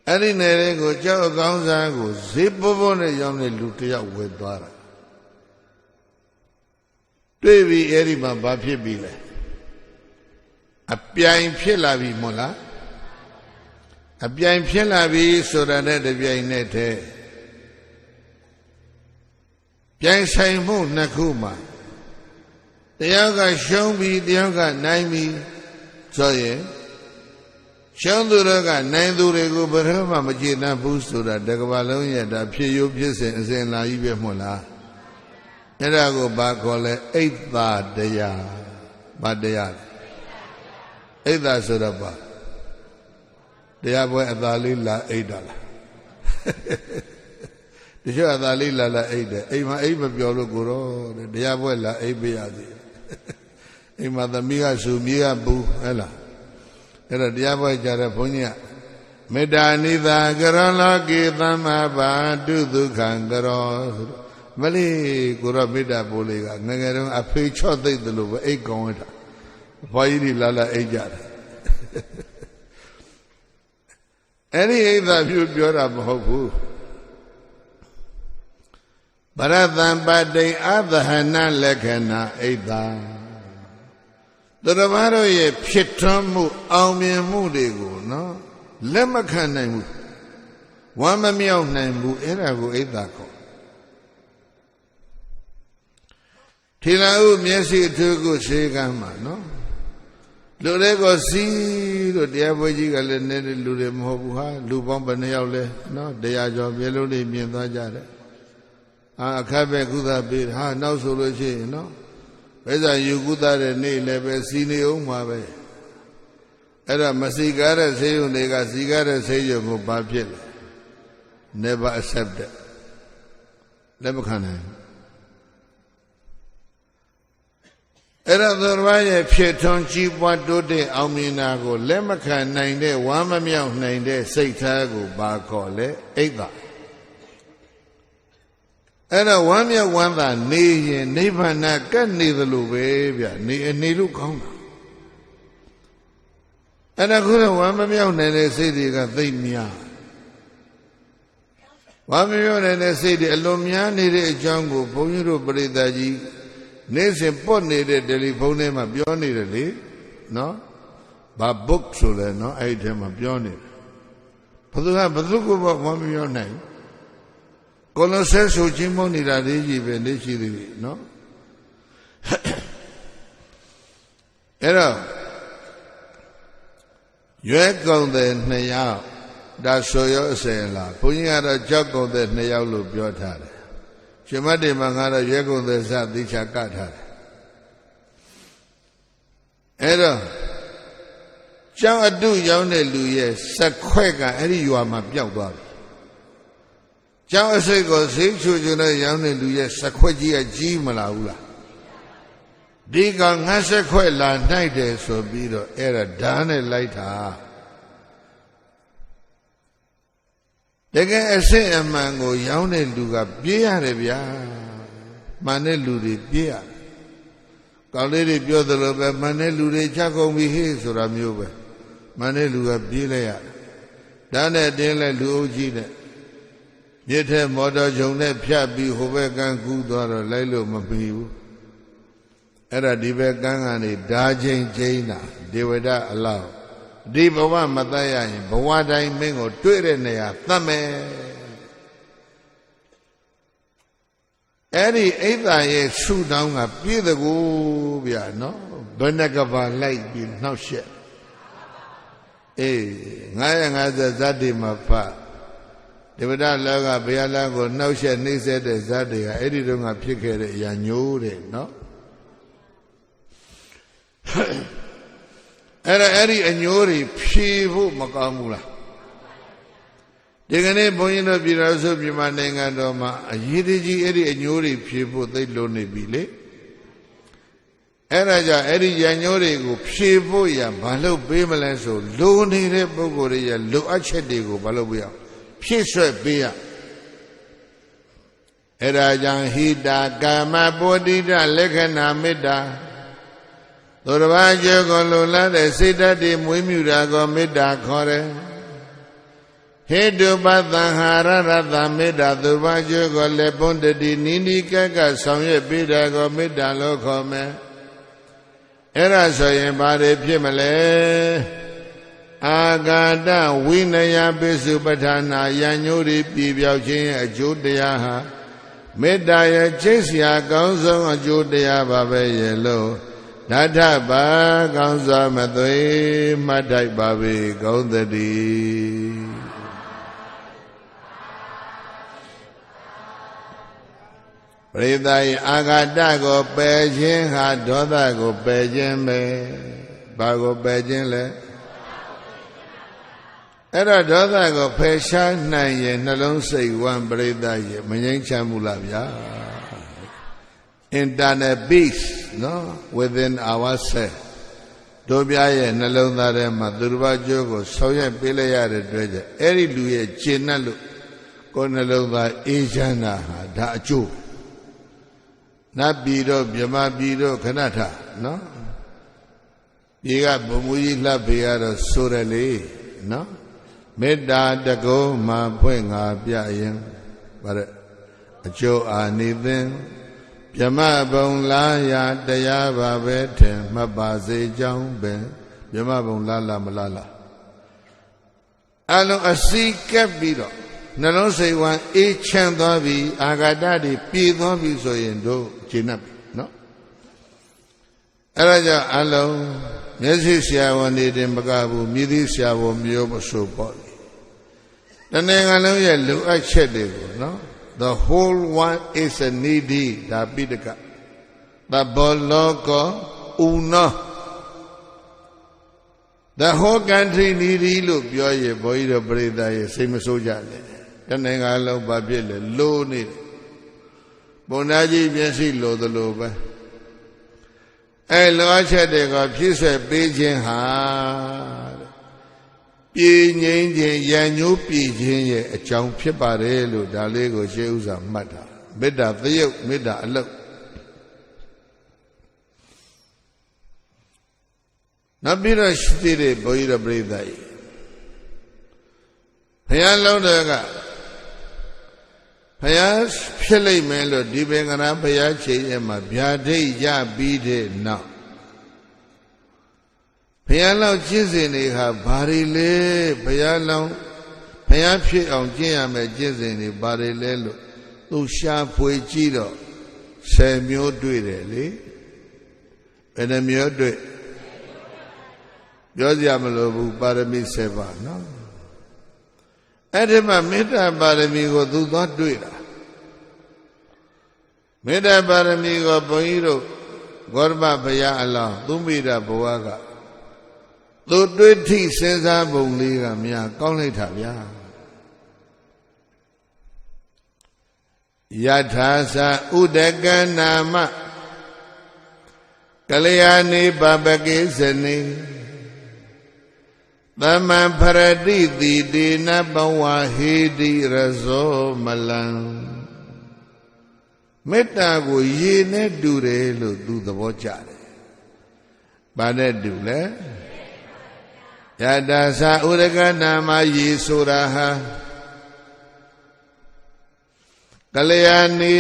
A: Eri Nerego, Chow Gonza go, Zipobone Yone Lutia with Dara. Baby Erima Bapi Bile. A piain Pilavi Mola. A piain Pilavi so that the Vianete. Piain Saimu Nakuma. The yoga show me the yoga Naimi. So ye. Shanduraga Nandurego Berhama Majina Bustura, Dagavalonia, the Pio Pisen, and La Ibe Mola. And I go back all 8th day, but they are 8th Sodaba. They are where the Lila $8. The show the Lila $8. Ema Biolo Guru, the Abuela Abiadi. Ema the Mia Sumia Bu Ella. Era Diabo Jaraponia. Medanida Garala gave them about do the kangaroo. Mali Gurabida Boliga, Nagaram, a picture they the lover, a going. Why Lala Ajar? Any age of you, you're a hopu. But other than bad day, other Hana Lekana Ada. The Ramaro ye Pietramu, Almi Mudigo, no? Lemakan, Wama Miao Namu, Erago Edako. Tilau Messi to go say Gama, no? Lurego see the Diaboji Galened Lurem Hobuha, Lubom Baneole, no? They are job yellow name in the Jare. Ah, Kabe Guda bid, ha, no solution, no? Whether you Guda and never seen you, my way. Era Masigara say you nega cigara say you go Babel. Never accept it. Never can. Era the Raya Pieton cheap what do they Alminago, Lemacan 9 day, Wamamiao 9 day, Saitago, Barcole, 8. အဲ့တော့ဝမ်းမြောက်ဝမ်းသာနေရင်နိဗ္ဗာန်ကတ်နေသလိုပဲဗျနေလို့ကောင်းတာအဲ့ဒါခုတော့ဝမ်းမမြောက်နေတဲ့စိတ်တွေကသိပ်များဝမ်းမမြောက်နေတဲ့စိတ်တွေအလွန်များနေတဲ့အကြောင်းကိုဘုန်းကြီးတို့ပရိသတ်ကြီးနေ့စဉ်ပွတ်နေတဲ့တယ်လီဖုန်းထဲမှာပြောနေတယ်လေနော်ဘာ book ဆိုလဲနော်အဲ့ဒီထဲမှာပြောနေတယ်ဘယ်သူကဝမ်းမမြောက်နိုင်ကိုလိုဆဲဆိုချင်းမုန်းနေတာလေးကြီးပဲလက်ရှိသေးပြီနော်အဲ့တော့ရွယ်ကုန်တဲ့2ယောက်ဒါဆိုရောအစင်လားဘုန်းကြီးကတော့ကြောက်ကုန်တဲ့2ယောက်လို့ပြောထားတယ်ရှင်မတ်တေမှာငါတော့ရွယ်ကုန်တဲ့စသီချာကတ်ထားတယ်အဲ့တော့ကျောင်းအတုရောက်တဲ့လူရဲ့စက်ခွက်ကအဲ့ဒီရွာမှာပျောက်သွားပြီကျောင်းအစိတ်ကိုစိတ်ချူချူနဲ့ရောက်တဲ့လူရဲ့စက်ခွက်ကြီးကကြီးမလာဘူးလားဒီကငါစက်ခွက်လာနိုင်တယ်ဆိုပြီးတော့အဲ့ဒါဓာတ်နဲ့လိုက်တာတကယ်အစစ်အမှန်ကိုရောင်းတဲ့လူကပြေးရတယ်ဗျာမှန်တဲ့လူတွေပြေးရတယ်ကောင်းလေးတွေပြောသလိုပဲမှန်တဲ့လူတွေချက်ကုန်ပြီဟေ့ဆိုတာမျိုးပဲမှန်တဲ့လူကပြေးလိုက်ရတယ်ဒါနဲ့တင်းလဲလူအုပ်ကြီးနဲ့မြစ်ထဲမော်တော်ဂျုံနဲ့ဖြတ်ပြီးဟိုဘက်ကန်းကူးသွားတော့လိုက်လို့မပြီးဘူးအဲ့ဒါဒီဘက်ကန်းကနေဓာချင်းချင်းတာဒေဝဒအလောက်ဒီဘဝမတတ်ရရင်ဘဝတိုင်းမင်းကိုတွေ့တဲ့နေရာသတ်မယ်အဲ့ဒီအိဋ္ဌာရဲ့ဆူတောင်းကပြည့်တကူဗျာနော်ဘယ်နှကဘာလိုက်ပြီးနှောက်ရှက်အေး950ဇတ်တိမှာဖတ်ဒေဝဒလောကဘုရားလမ်းကိုနှောက်ရှက်နှိမ့်ဆက်တဲ့ဇတ်တွေကအဲ့ဒီတုန်းကဖြစ်ခဲ့တဲ့အရာညိုးတဲ့နော်အဲ့ဒီအညိုးတွေဖြေဖို့မကောင်းဘူးလားဒီကနေ့ဘုန်းကြီးတို့ပြည်တော်စုမြန်မာနိုင်ငံတော်မှာအရေးကြီးအဲ့ဒီအညိုးတွေဖြေဖို့သိလို့နေပြီလေအဲ့ဒါကြောင့်အဲ့ဒီရညိုးတွေကိုဖြေဖို့ရဘာလို့ပေးမလဲဆိုလိုနေတဲ့ပုဂ္ဂိုလ်တွေရလိုအပ်ချက်တွေကိုဘာလို့ပေးအောင်ဖြည့်ဆွက်ပေးရအဲ့ဒါကြောင့်ဟိတာကာမပုဒိတလက္ခဏာမေတ္တာသူတစ်ပါးကျိုးကိုလိုလားတဲ့စိတ်ဓာတ်တွေမွေးမြူတာကိုမေတ္တာခေါ်တယ်ဟေတုပသံဟာရရတမေတ္တာသူတစ်ပါးကျိုးကိုလည်းပွန်တတိနိနိကကဆောင်ရွက်ပေးတာကိုမေတ္တာလို့ခေါ်မယ်အဲ့ဒါဆိုရင်ဘာတွေဖြစ်မလဲအာဂါတဝိနယပိစုပဋ္ဌာနာယံညိုးတွေပြည်ပြောက်ခြင်းရဲ့အကျိုးတရားဟာမေတ္တာရဲ့ချိတ်เสียကောင်းဆုံးအကျိုးတရားပါပဲရဲ့လို့ဓာထပါကောင်းစွာမသွေမှတ်ထိုက်ပါပေကောင်းသတည်းပရိသတ်အာဂါတကိုပယ်ခြင်းဟာဒေါသကိုပယ်ခြင်းပဲဘာကိုပယ်ခြင်းလဲအဲ့တော့ဒေါသကိုဖယ်ရှားနိုင်ရင်နှလုံးစိတ်ဝမ်းပရိသတ်ရဲ့မငြိမ်းချမ်းဘူးလားဗျာ internal peace နော် within ourselves တို့ပြရဲ့နှလုံးသားထဲမှာသူတစ်ပါးကျိုးကိုဆောင်ရွက်ပေးလိုက်ရတဲ့အတွက်ကြောင့်အဲ့ဒီလူရဲ့ကျင့်납လို့ကိုယ်နှလုံးသားအေးချမ်းတာဟာဒါအကျိုးနတ်ပြည်တော့မြမပြည်တော့ခဏထနော်ဒီကဘုံမူကြီးလှပ်ပေးရတော့ဆိုရလေနော်မေတ္တာတကုံးမှာဖွင့်ငါပြရင်ဗါတဲ့အကျိုးအာနိသင်ဗြဟ္မဘုံလာရတရားပါပဲထင်မှတ်ပါစေကြောင်းပင်ဗြဟ္မဘုံလာလာမလာလာအလုံးအစီကပ်ပြီးတော့နှလုံးစိတ်ဝမ်းအေးချမ်းသွားပြီအာဃာတတွေပြေသွားပြီဆိုရင်တို့ခြေနှပ်ပြီနော်အဲ့ဒါကြောင့်အလုံးမျက်စိဆရာဝန်တွေတင်မကဘူးမြည်သည့်ဆရာဝန်မျိုးမဆိုပေါ့လေတဏှာလုံးရဲ့လူအပ်ချက်တွေကိုနော်The whole one is a needy ဒါပိဋကသဘောလောကဥနော The whole country needy လို့ပြောရင်ဘုန်းကြီးတို့ပရိသတ်ရဲ့စိတ်မဆိုးကြနဲ့တဏှာလုံးဘာဖြစ်လဲလိုနေတယ်ဘုံသားကြီးမျက်စိလိုသလိုပဲအဲလောအပ်ချက်တွေကဖြစ်ဆွဲပေးခြင်းဟာပြေငြိမ်းခြင်းရံညိုးပြေခြင်းရဲ့အကြောင်းဖြစ်ပါတယ်လို့ဒါလေးကိုရှေးဥစွာမှတ်တာ မေတ္တာသရုပ်မေတ္တာအလုပ်နောက်ပြီးတော့ရှိသေးတယ်ဘုန်းကြီးတို့ပြိဿကြီးဘုရားလုံးတော်ကဘုရားဖြစ်လိမ့်မယ်လို့ဒီပင်ကရာဘုရားချိန်ရဲ့မှာဗျာဒိတ်ရပြီးတဲ့နောက်ဘုရားလောက်ကျင့်စဉ်တွေဟာဘာတွေလဲဘုရားလောင်းဘုရားဖြစ်အောင်ကျင့်ရမယ်ကျင့်စဉ်တွေဘာတွေလဲလို့သူရှာဖွေကြည့်တော့10မျိုးတွေ့တယ်လေဘယ်နှမျိုးတွေ့ပြောစရာမလိုဘူးပါရမီ7ပါးနော်အဲ့ဒီမှာမေတ္တာပါရမီကိုသူသွားတွေ့တာမေတ္တာပါရမီကိုဘုန်းကြီးတို့ဂေါတမဘုရားအလောင်းသူမိတာဘဝကသူတွေ့ထိစဉ်းစားပုံလေးကများကောင်းလိုက်တာဗျာယထာသဥဒကနာမကလျာဏိပပကိစနေသမံဖရတိတိတေနဘဝဟေတိရဇောမလံမေတ္တာကိုရေနဲ့တူတယ်လို့သူသဘောကျတယ်။ဘာနဲ့တူလဲ။ယတာသဥဒကနာမရေဆိုတာဟာကလျာဏိ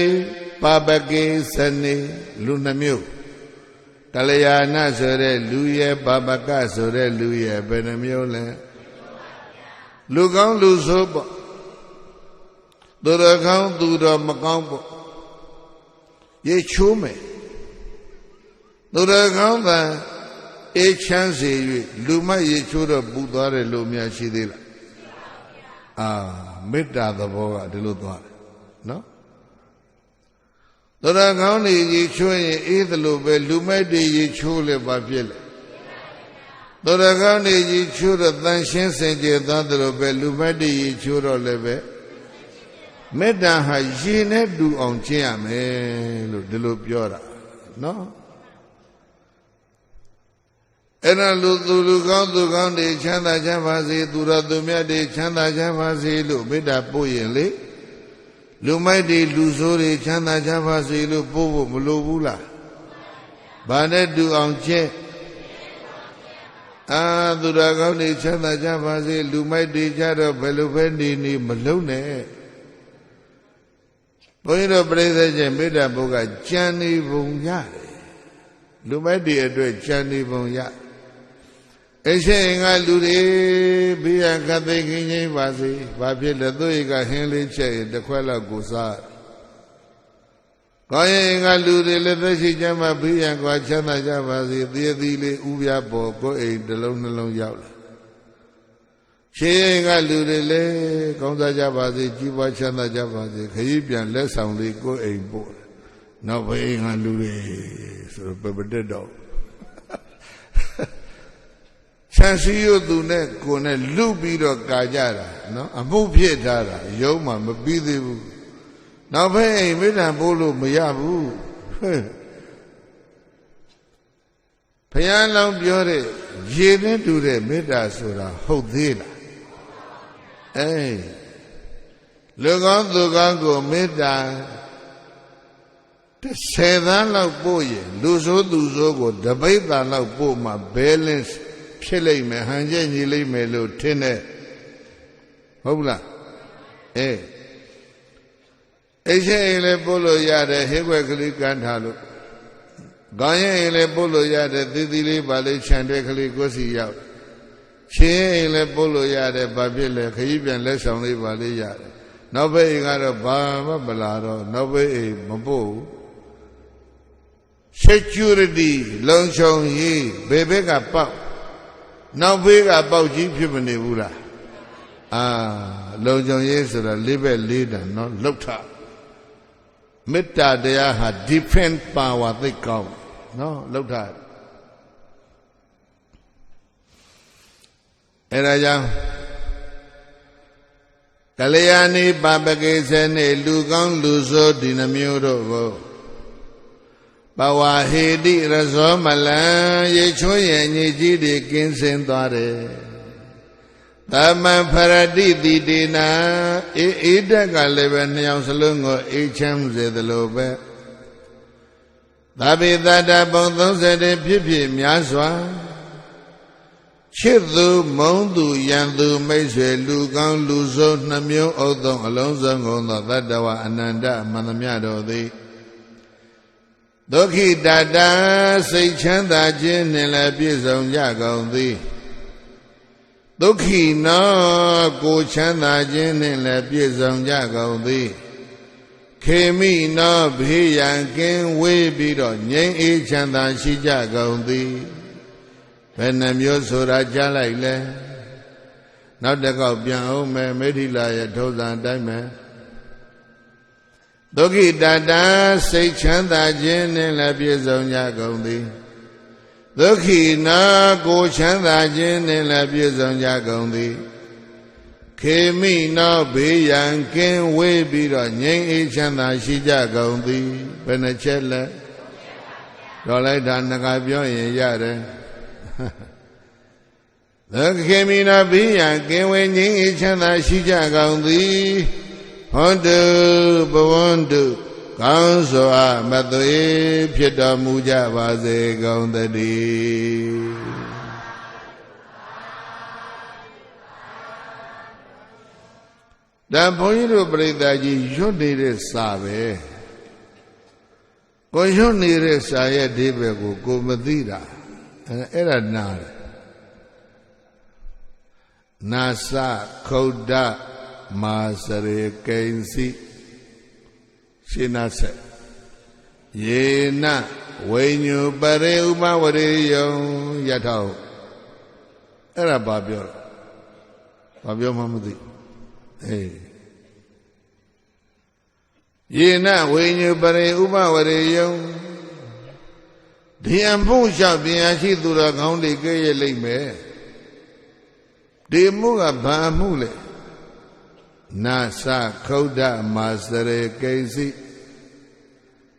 A: ပပကိစနေလူနှမျိုးကလျာဏဆိုတဲ့လူရဲ့ပပကဆိုတဲ့လူရဲ့ဘယ်နှမျိုးလဲလူကောင်းလူဆိုးပေါ့သူတော်ကောင်းသူတော်မကောင်းပေါ့ရေချိုးမယ်သူတော်ကောင်းသာအေးချမ်းစေ၍လူမရေချိုးတော့ပူသွားတယ်လို့များရှိသေးလားမေတ္တာသဘောကဒီလိုသွားတယ်နော်သူတော်ကောင်းတွေရေချိုးရင်အေးသလိုပဲလူမိုက်တွေရေချိုးလဲဘာဖြစ်လဲသူတော်ကောင်းတွေရေချိုးတော့တန်ရှင်းစင်ကြယ်သွားသလိုပဲလူမိုက်တွေရေချိုးတော့လည်းပဲမေတ္တာဟာရေနဲ့တူအောင်ကျင့်ရမယ်လို့ဒီလိုပြောတာနော်အဲ့ဒါလူကောင်းသူကောင်းတွေချမ်းသာကြပါစေသူတော်သူမြတ်တွေချမ်းသာကြပါစေလို့မေတ္တာပို့ရင်လေလူမိုက်တွေလူဆိုးတွေချမ်းသာကြပါစေလို့ပို့ဖို့မလိုဘူးလားဘာနဲ့တူအောင်ကျင့်သူတော်ကောင်းတွေချမ်းသာကြပါစေလူမိုက်တွေကြတော့ဘယ်လိုပဲနေမလုံးနဲ့ဘုန်းကြီးတို့ပြိဿချင်းမေတ္တာဘုရားကြံနေပုံရတယ်လူမိုက်တွေအတွက်ကြံနေပုံရအရှင်ကလူတွေဘိယကသိခင်းချင်းပါစေဘာဖြစ်လဲသူ့ကဟင်းလေးချက်ရင်တစ်ခွက်လောက်ကိုစားကောင်းရင်ကလူတွေလည်းသက်ရှိကြမှာဘိယကွာချမ်းသာကြပါစေတည်တည်လေးဥပြပေါ်ကိုယ်အိမ်တစ်လုံးနှလုံးရောက်လာရှင်ရင်ကလူတွေလည်းကောင်းစားကြပါစေကြီးပွားချမ်းသာကြပါစေခရီးပြန်လက်ဆောင်လေးကိုယ်အိမ်ပို့နောက်ဘိယကလူတွေဆိုတော့ပပတက်တော့ဆန်စီရသူနဲ့ကိုယ်နဲ့လူပြီးတော့ကာကြတာနော်အမှုဖြစ်ထားတာရုံးမှမပြီးသေးဘူးနောက်ဘက်အိမ်မေတ္တာပို့လို့မရဘူးဘုရားလောင်းပြောတဲ့ရေနဲ့တူတဲ့မေတ္တာဆိုတာဟုတ်သေးလားလူကောင်းသူကောင်းကိုမေတ္တာ10 သန်းလောက်ပို့ရင်လူဆိုးသူဆိုးကိုတပိဿာလောက်ပို့မှ balanceဖြစ်လိမ့်မယ်ဟန်ကျက်ညီလိမ့်မယ်လို့ထင်တယ်ဟုတ်လားအိမ်ရှိအိမ်လည်းပို့လို့ရတယ်ဟဲ့ွက်ကလေးကန်းထားလို့ခေါင်းရင်အိမ်လည်းပို့လို့ရတယ်သီသီလေးပါလေးခြံတဲ့ကလေးကိုစီရောက်ချင်းအိမ်လည်းပို့လို့ရတယ်ဘာဖြစ်လဲခရီးပြန်လက်ဆောင်လေးပါလေးရတယ်နောက်ဘက်အိမ်ကတော့ဘာမှမလာတော့နောက်ဘက်အိမ်မပို့ဘူး security လုံခြုံရေးဘယ်ဘက်ကပေါက်နောက်ဘေးကပေါက်ကြီးဖြစ်မနေဘူးလားလုံခြုံရေးဆိုတာ၄ဘက်၄တန်နော်လှုပ်ထမေတ္တာတရားဟာ defense power သိကောင်းနော်လှုပ်ထအဲ့ဒါကြောင့်ကလျာဏိပပကိစေနေလူကောင်းလူဆိုးဒီနှမျိုးတို့ကိုဘဝဟေတိရဇောမလံရေချွေးရဲ့ညစ်ကြီးတွေကင်းစင်သွားတယ် Taman Parati Dina Ida Galeva Nyam Salungo Echam Zedalobe Tabi Dada Bondon Zede Pipi Myaswa Chidu Mondu Yandu Mese Lugan Luzo Namyo Odon Alonso Gondo Dadawa Ananda Manamiado Di Doki Dada Seichanda Jin Nila Bizon Yagon Di Doki no Go Chanda Jin Nila Bizon Yagon Di Kemi no Biyan Kin We Bido Nyen E Chanda Shija Gondi Benamyo Sura Jalaile Not the Gopian Ome Medila Yatozan Dime Doki Dada Say Chanda Jin in La Bizon Yagondi Doki na Go Chanda Jin in La Bizon Yagondi Kemi no Biyan Kin We Bido Nyen E Chanda Shija Gondi Benachella Dolai Danagabio Yare The Kemina Biyan Kin We Nyen E Chanda Shija Gondi Hondu Bawondu Kansoa Matoi Pita Muja Vaze Gondadi Dan Poyiro Britaji Yonire Sabe Koyonire Saya Debego Gomadira Era Nare Nasa Koda Masare Kainsi Shinase Yena Wenyu Bare Uma Wareyo Yatao Era Babio Babio Mamudi Yena Wenyu Bare Uma Wareyo Diambu Shabiashi Dura Gaundi Gay Lime Demuga Bamule Nasa Koda Masare Kaisi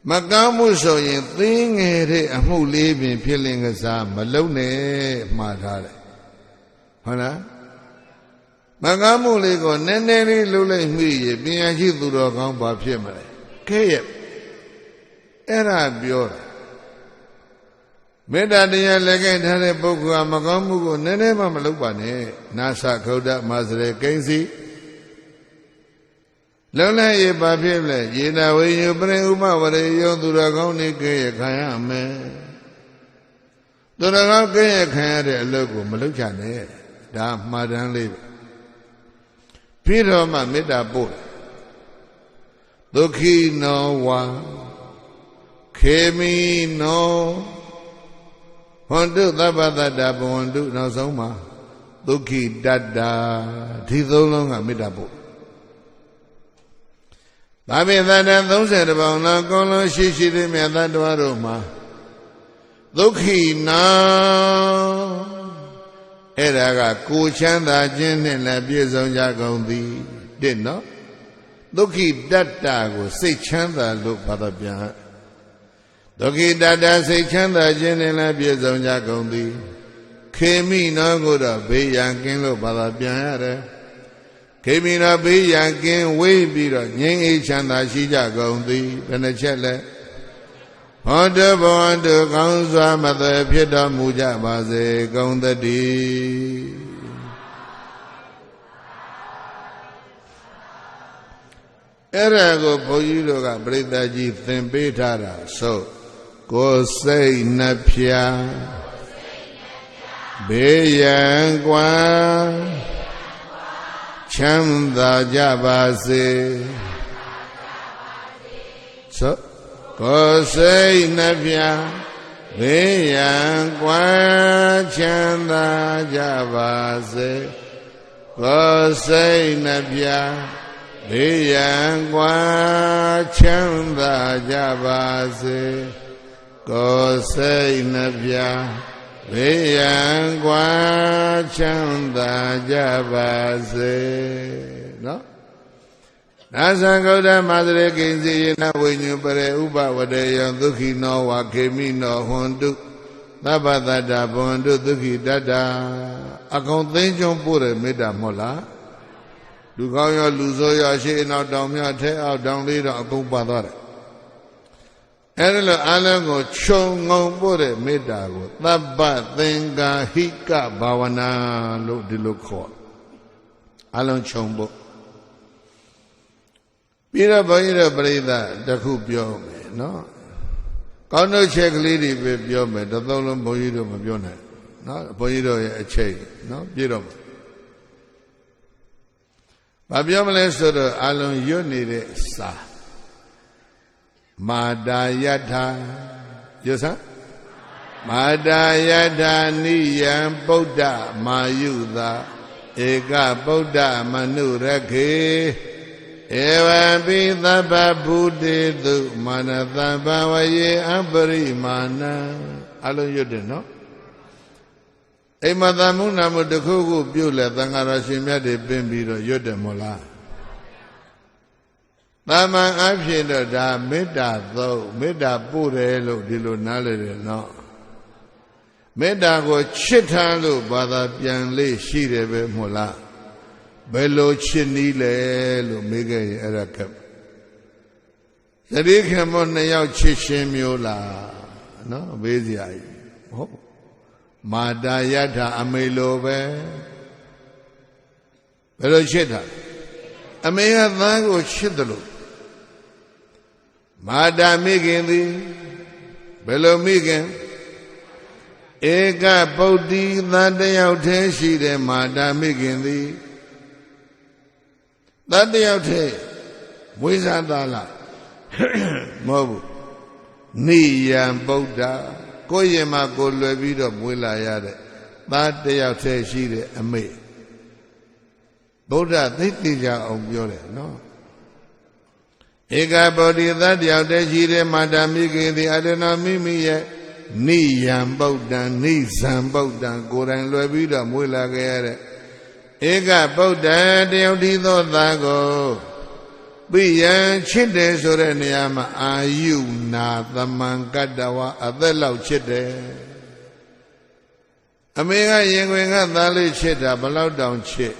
A: Magamu so yin thing it a who live in peeling as a malone matare. Hana Magamu lego Neneri Lule me, being a Hiduro Gamba Pimere. Kayep Era Biora Meda de Legend had a book Magamu Nenema Malupane Nasa Koda Masare Kaisi Lola ye babile, Yena when you bring Uma Vare Yonduragoni Gay Kayame Duraga Gay Kayade Logo Maluchane, Da Madan Live Peter Mamida Boy Doki no one Kemi no Hondu Dabada Dabondu no Soma Doki Dada Tizolonga Midabo Babi Dada those at about Nakolo Shishi Miadadwaroma Doki na Eraga Kuchanda Jin and La Bizon Yagondi did not Doki Dada go say Chanda look Padapian Doki Dada say Chanda Jin and La Bizon Yagondi Kemi no good of Bay Yankin look Padapian Kemina be yankin way bira, Yang Chanda Shija Gondi, Benachelle Honda Bondu Ganza Mother Pita Muja Baze Gondadi Erago Poyidoga Britaji Thimbetara, so go say Napia Be Yangwa Chanda Jabase So Kosei Navya Veyan Kwa Chanda Jabase Kosei Navya Veyan Kwa Chanda Jabase Kosei Navya Veyan Kwa Chanda Jabase No Nasa Goda Madre Kinsi Yena Wenyu Pare Uba Wadeyan Duki no Wakemi no Hondu သဗ္ဗတတ္တဘဝန္တုဒုက္ခိတတ္တအကောင်သိမ်းကျွန်းပို့တဲ့မေတ္တာမဟုတ်လားလူကောင်းရောလူဆိုးရောရှေ့နောက်တောင်မြထဲအောက်တောင်လေးတော့အကုန်ပါသွားတယ်အဲ့ဒါလိုအလုံးကိုခြုံငုံပို့တဲ့မေတ္တာကိုသဗ္ဗသင်္ကာဟိကဘာဝနာလို့ဒီလိုခေါ်အလုံးခြုံပို့ပြီးတော့ဘုန်းကြီးတို့ပြိဿတစ်ခုပြောမယ်နော်ကောင်းတဲ့ချက်ကလေးတွေပဲပြောမယ်တစ်သုံးလုံးဘုန်းကြီးတို့မပြောနိုင်နော်ဘုန်းကြီးတို့ရဲ့အချိန်နော်ပြည့်တော့မယ်ဘာပြောမလဲဆိုတော့အလုံးရွတ်နေတဲ့စာမာတာယထာရွတ်စမ်းမာတာယထာနိယံပုဒ္ဓမာယုသာဧကပုဒ္ဓမနုရခေဧဝံပိသဗ္ဗဗုတေတုမာနသဗ္ဗဝယေအပရိမာဏအလုံးရွတ်တယ်နော်အိမ်မသာမှုနာမှုတစ်ခုခုပြုတ်လဲသံဃာတော်ရှင်မြတ်တွေပင်ပြီးတော့ရွတ်တယ်မို့လားတာမန်အဖြစ်တော့ဒါမေတ္တာသုံးမေတ္တာပို့တယ်လို့ဒီလိုနားလည်တယ်နော်မေတ္တာကိုချစ်ထားလို့ဘာသာပြန်လေးရှိတယ်ပဲမို့လားဘယ်လိုချစ်နည်းလဲလို့မေးခဲ့ရင်အဲ့ဒါကသတိခင်မောနှစ်ယောက်ချစ်ရှင်မျိုးလားနော်မေးစရာကြီးဟုတ်မာတာယထာအမေလိုပဲဘယ်လိုချစ်တာအမေကသားကိုချစ်တယ်လို့မာတာမိခင်သည်ဘယ်လိုမိခင်ဧကပုဒ္ဓိသားတယောက်တည်းရှိတဲ့မာတာမိခင်သည်သားတယောက်တည်းမွေးစားသားလားမဟုတ်ဘူးနိယံပုဒ္ဓကိုယ်ရင်မှာကိုလွယ်ပြီးတော့မွေးလာရတဲ့သားတယောက်တည်းရှိတဲ့အမေဗုဒ္ဓသိသိကြအောင်ပြောတယ်နော်ဧကဗောဓိသတ္တယောက်တည်းရှိတဲ့မာတာမိခင်သည်အတနာမိမိရဲ့နိယံဗုဒ္ဓံနိဇံဗုဒ္ဓံကိုယ်တိုင်လွယ်ပြီးတော့မွေးလာခဲ့ရတဲ့ဧကဗုဒ္ဓံတယောက်တည်းသောသားကိုပိယံချစ်တယ်ဆိုတဲ့နေရာမှာအာယုနာသမံကတ္တဝအသက်လောက်ချစ်တယ်အမေကရင်ခွင်ကသားလေးချစ်တာဘလောက်တောင်ချစ်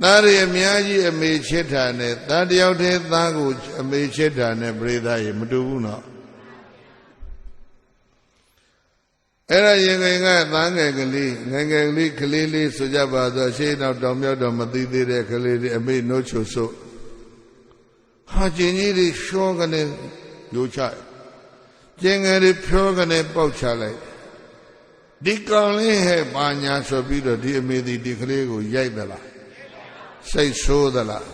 A: သားရအများကြီးအမေချစ်တာနဲ့သားတယောက်တည်းသားကိုအမေချစ်တာနဲ့ပြိဿရေမတူဘူးနော်အဲ့ဒါရင်ခွင်ကသားငယ်ကလေးငယ်ငယ်လေးကလေးလေးဆိုကြပါဆိုရှေးနောက်တောင်မြောက်တော့မသိသေးတဲ့ကလေးလေးအမေနှုတ်ချိုစို့ဟာကျင်ကြီးတွေရှောကနေရိုးချကျင်ငယ်တွေဖြောကနေပေါက်ချလိုက်ဒီကောင်လေးဟဲ့ပါညာဆိုပြီးတော့ဒီအမေဒီကလေးကိုရိုက်သလားစိတ်ဆိုးသလား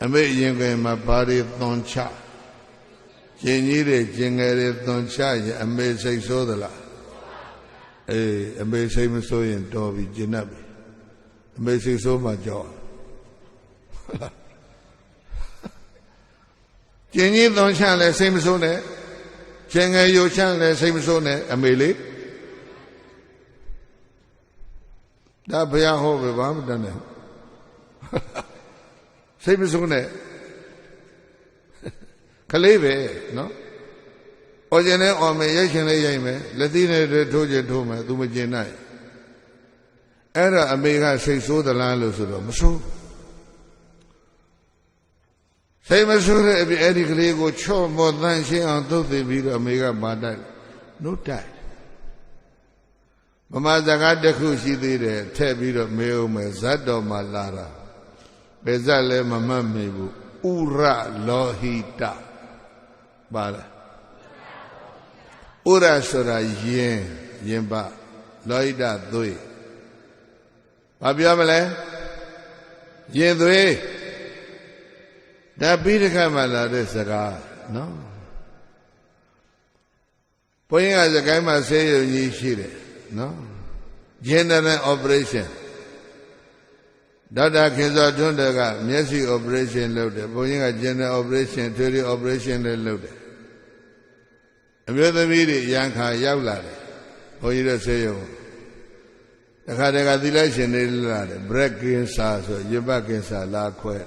A: အမေရင်ခွင်မှာဘာတွေသွန်ချကျင်ကြီးတွေကျင်ငယ်တွေသွန်ချရင်အမေစိတ်ဆိုးသလားအေးအမေစိတ်မဆိုးရင်တော်ပြီကျင်납ပြီအမေစိတ်ဆိုးမှကြောက်ကျင်ကြီးသွန်ချလဲစိတ်မဆိုးနဲ့ကျင်ငယ်ရိုချလဲစိတ်မဆိုးနဲ့အမေလေးဒါဘုရားဟောပဲဘာမှမတတ်နဲ့စိတ်မဆိုးနဲ့ကလေးပဲနော်အော်ကျင်နဲ့အော်မယ်ရိုက်ရှင်လေးရိုက်မယ်လက်သီးနဲ့ထိုးချင်ထိုးမယ်သူမကျင်နိုင်အဲ့ဒါအမေကစိတ်ဆိုးသလားလို့ဆိုတော့မဆိုးစိတ်မဆိုးတဲ့အပြင်အဲ့ဒီကလေးကိုချော့မော့တန်းရှင်းအောင်သုတ်သိပြီးတော့အမေကပါတိုက်နှုတ်တိုက်မမစကားတစ်ခုရှိသေးတယ်ထည့်ပြီးတော့မေးအောင်မယ်ဇတ်တော်မှာလာတာဘယ်ဇတ်လဲမမှတ်မိဘူးဥရလောဟိတပါလားဥရဆိုတာရင်ပလောဟိတသွေးဘာပြောမလဲရင်သွေးဒါပြီးတစ်ခါမှလာတဲ့စကားနော်ဘုန်းကြီးကစကိုင်းမှာဆေးရုံကြီးရှိတယ်နော် general operation ဒေါက်တာခင်စောထွန်းတော်ကမျက်စိ operation လုပ်တယ်ဘုန်းကြီးက general operation ထွေထွေ operation လည်းလုပ်တယ်အမျိုးသမီးတွေရန်ခါရောက်လာတယ်ဘုန်းကြီးတို့ဆေးရုံတခါတခါသီလရှင်တွေလာတယ် breast cancer ဆိုရင်ပတ်ကင်ဆာလာခွဲ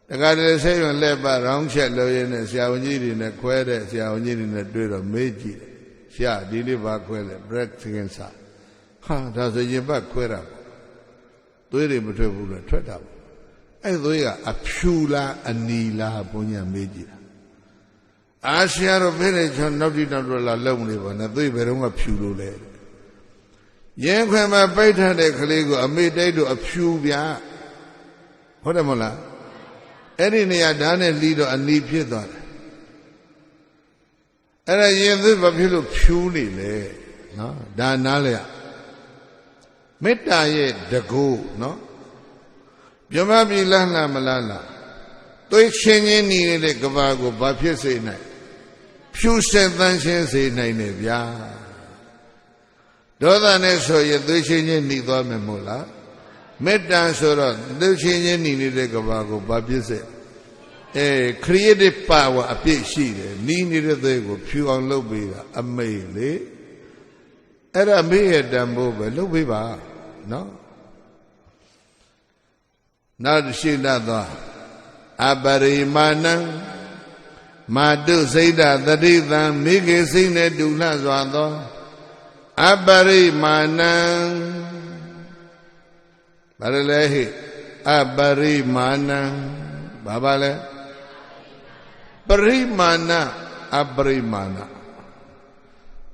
A: တခါတည်းဆေးရုံလက်ပါရောင်းချက်လို့ရင်းနဲ့ဆရာဝန်ကြီးတွေနဲ့ခွဲတဲ့ဆရာဝန်ကြီးတွေနဲ့တွေ့တော့မေးကြည့်တယ်ရှာဒီလေးပါခွဲလဲ breast cancer ဟာဒါဆိုရင်ပတ်ခွဲတာပေါ့သွေးတွေမထွက်ဘူးလားထွက်တာပေါ့အဲ့သွေးကအဖြူလားအနီလားဘုန်းကြီးမေးကြည့်တာအာဆရာတို့ဖေးတဲ့ချောနောက်တိနောက်တော့လာလုံနေပါနဲ့သွေးဘယ်တော့မှဖြူလို့လဲရင်ခွင်မှာပိတ်ထားတဲ့ကလေးကိုအမေတိုက်တို့အဖြူပြဟုတ်တယ်မဟုတ်လားအဲ့ဒီနေရာဓာတ်နဲ့လီးတော့အနီဖြစ်သွားတယ်အဲ့ဒါရင်သွေးဘာဖြစ်လို့ဖြူနေလဲနော်ဒါနားလေမေတ္တာရဲ့တကူနော်ပြမပြီလားလားမလားလားသွေးချင်းချင်းနေတဲ့ကဘာကိုဘာဖြစ်စေနိုင်ဖြူစက်တန်းချင်းစေနိုင်တယ်ဗျာဒေါသနဲ့ဆိုရင်သွေးချင်းချင်းหนีသွားမယ်မို့လားမေတ္တာဆိုတော့သွေးချင်းချင်းหนีနေတဲ့ကဘာကိုဘာဖြစ်စေcreative power အပြည့်ရှိတယ်หนีနေတဲ့သွေးကိုဖြူအောင်လုပ်ပေးတာအမိတ်လေအဲ့ဒါမေ့ရတန်ဖို့ပဲလုပ်ပေးပါနော်နောက်ရှိတတ်သောအပရိမာဏံမာတုစိတ်တတိတံမိခေစိတ်နဲ့တူလှစွာသောအပရိမာဏံဘာလဲဟိအပရိမာဏံဘာပါလဲပရိမာဏအပရိမာဏ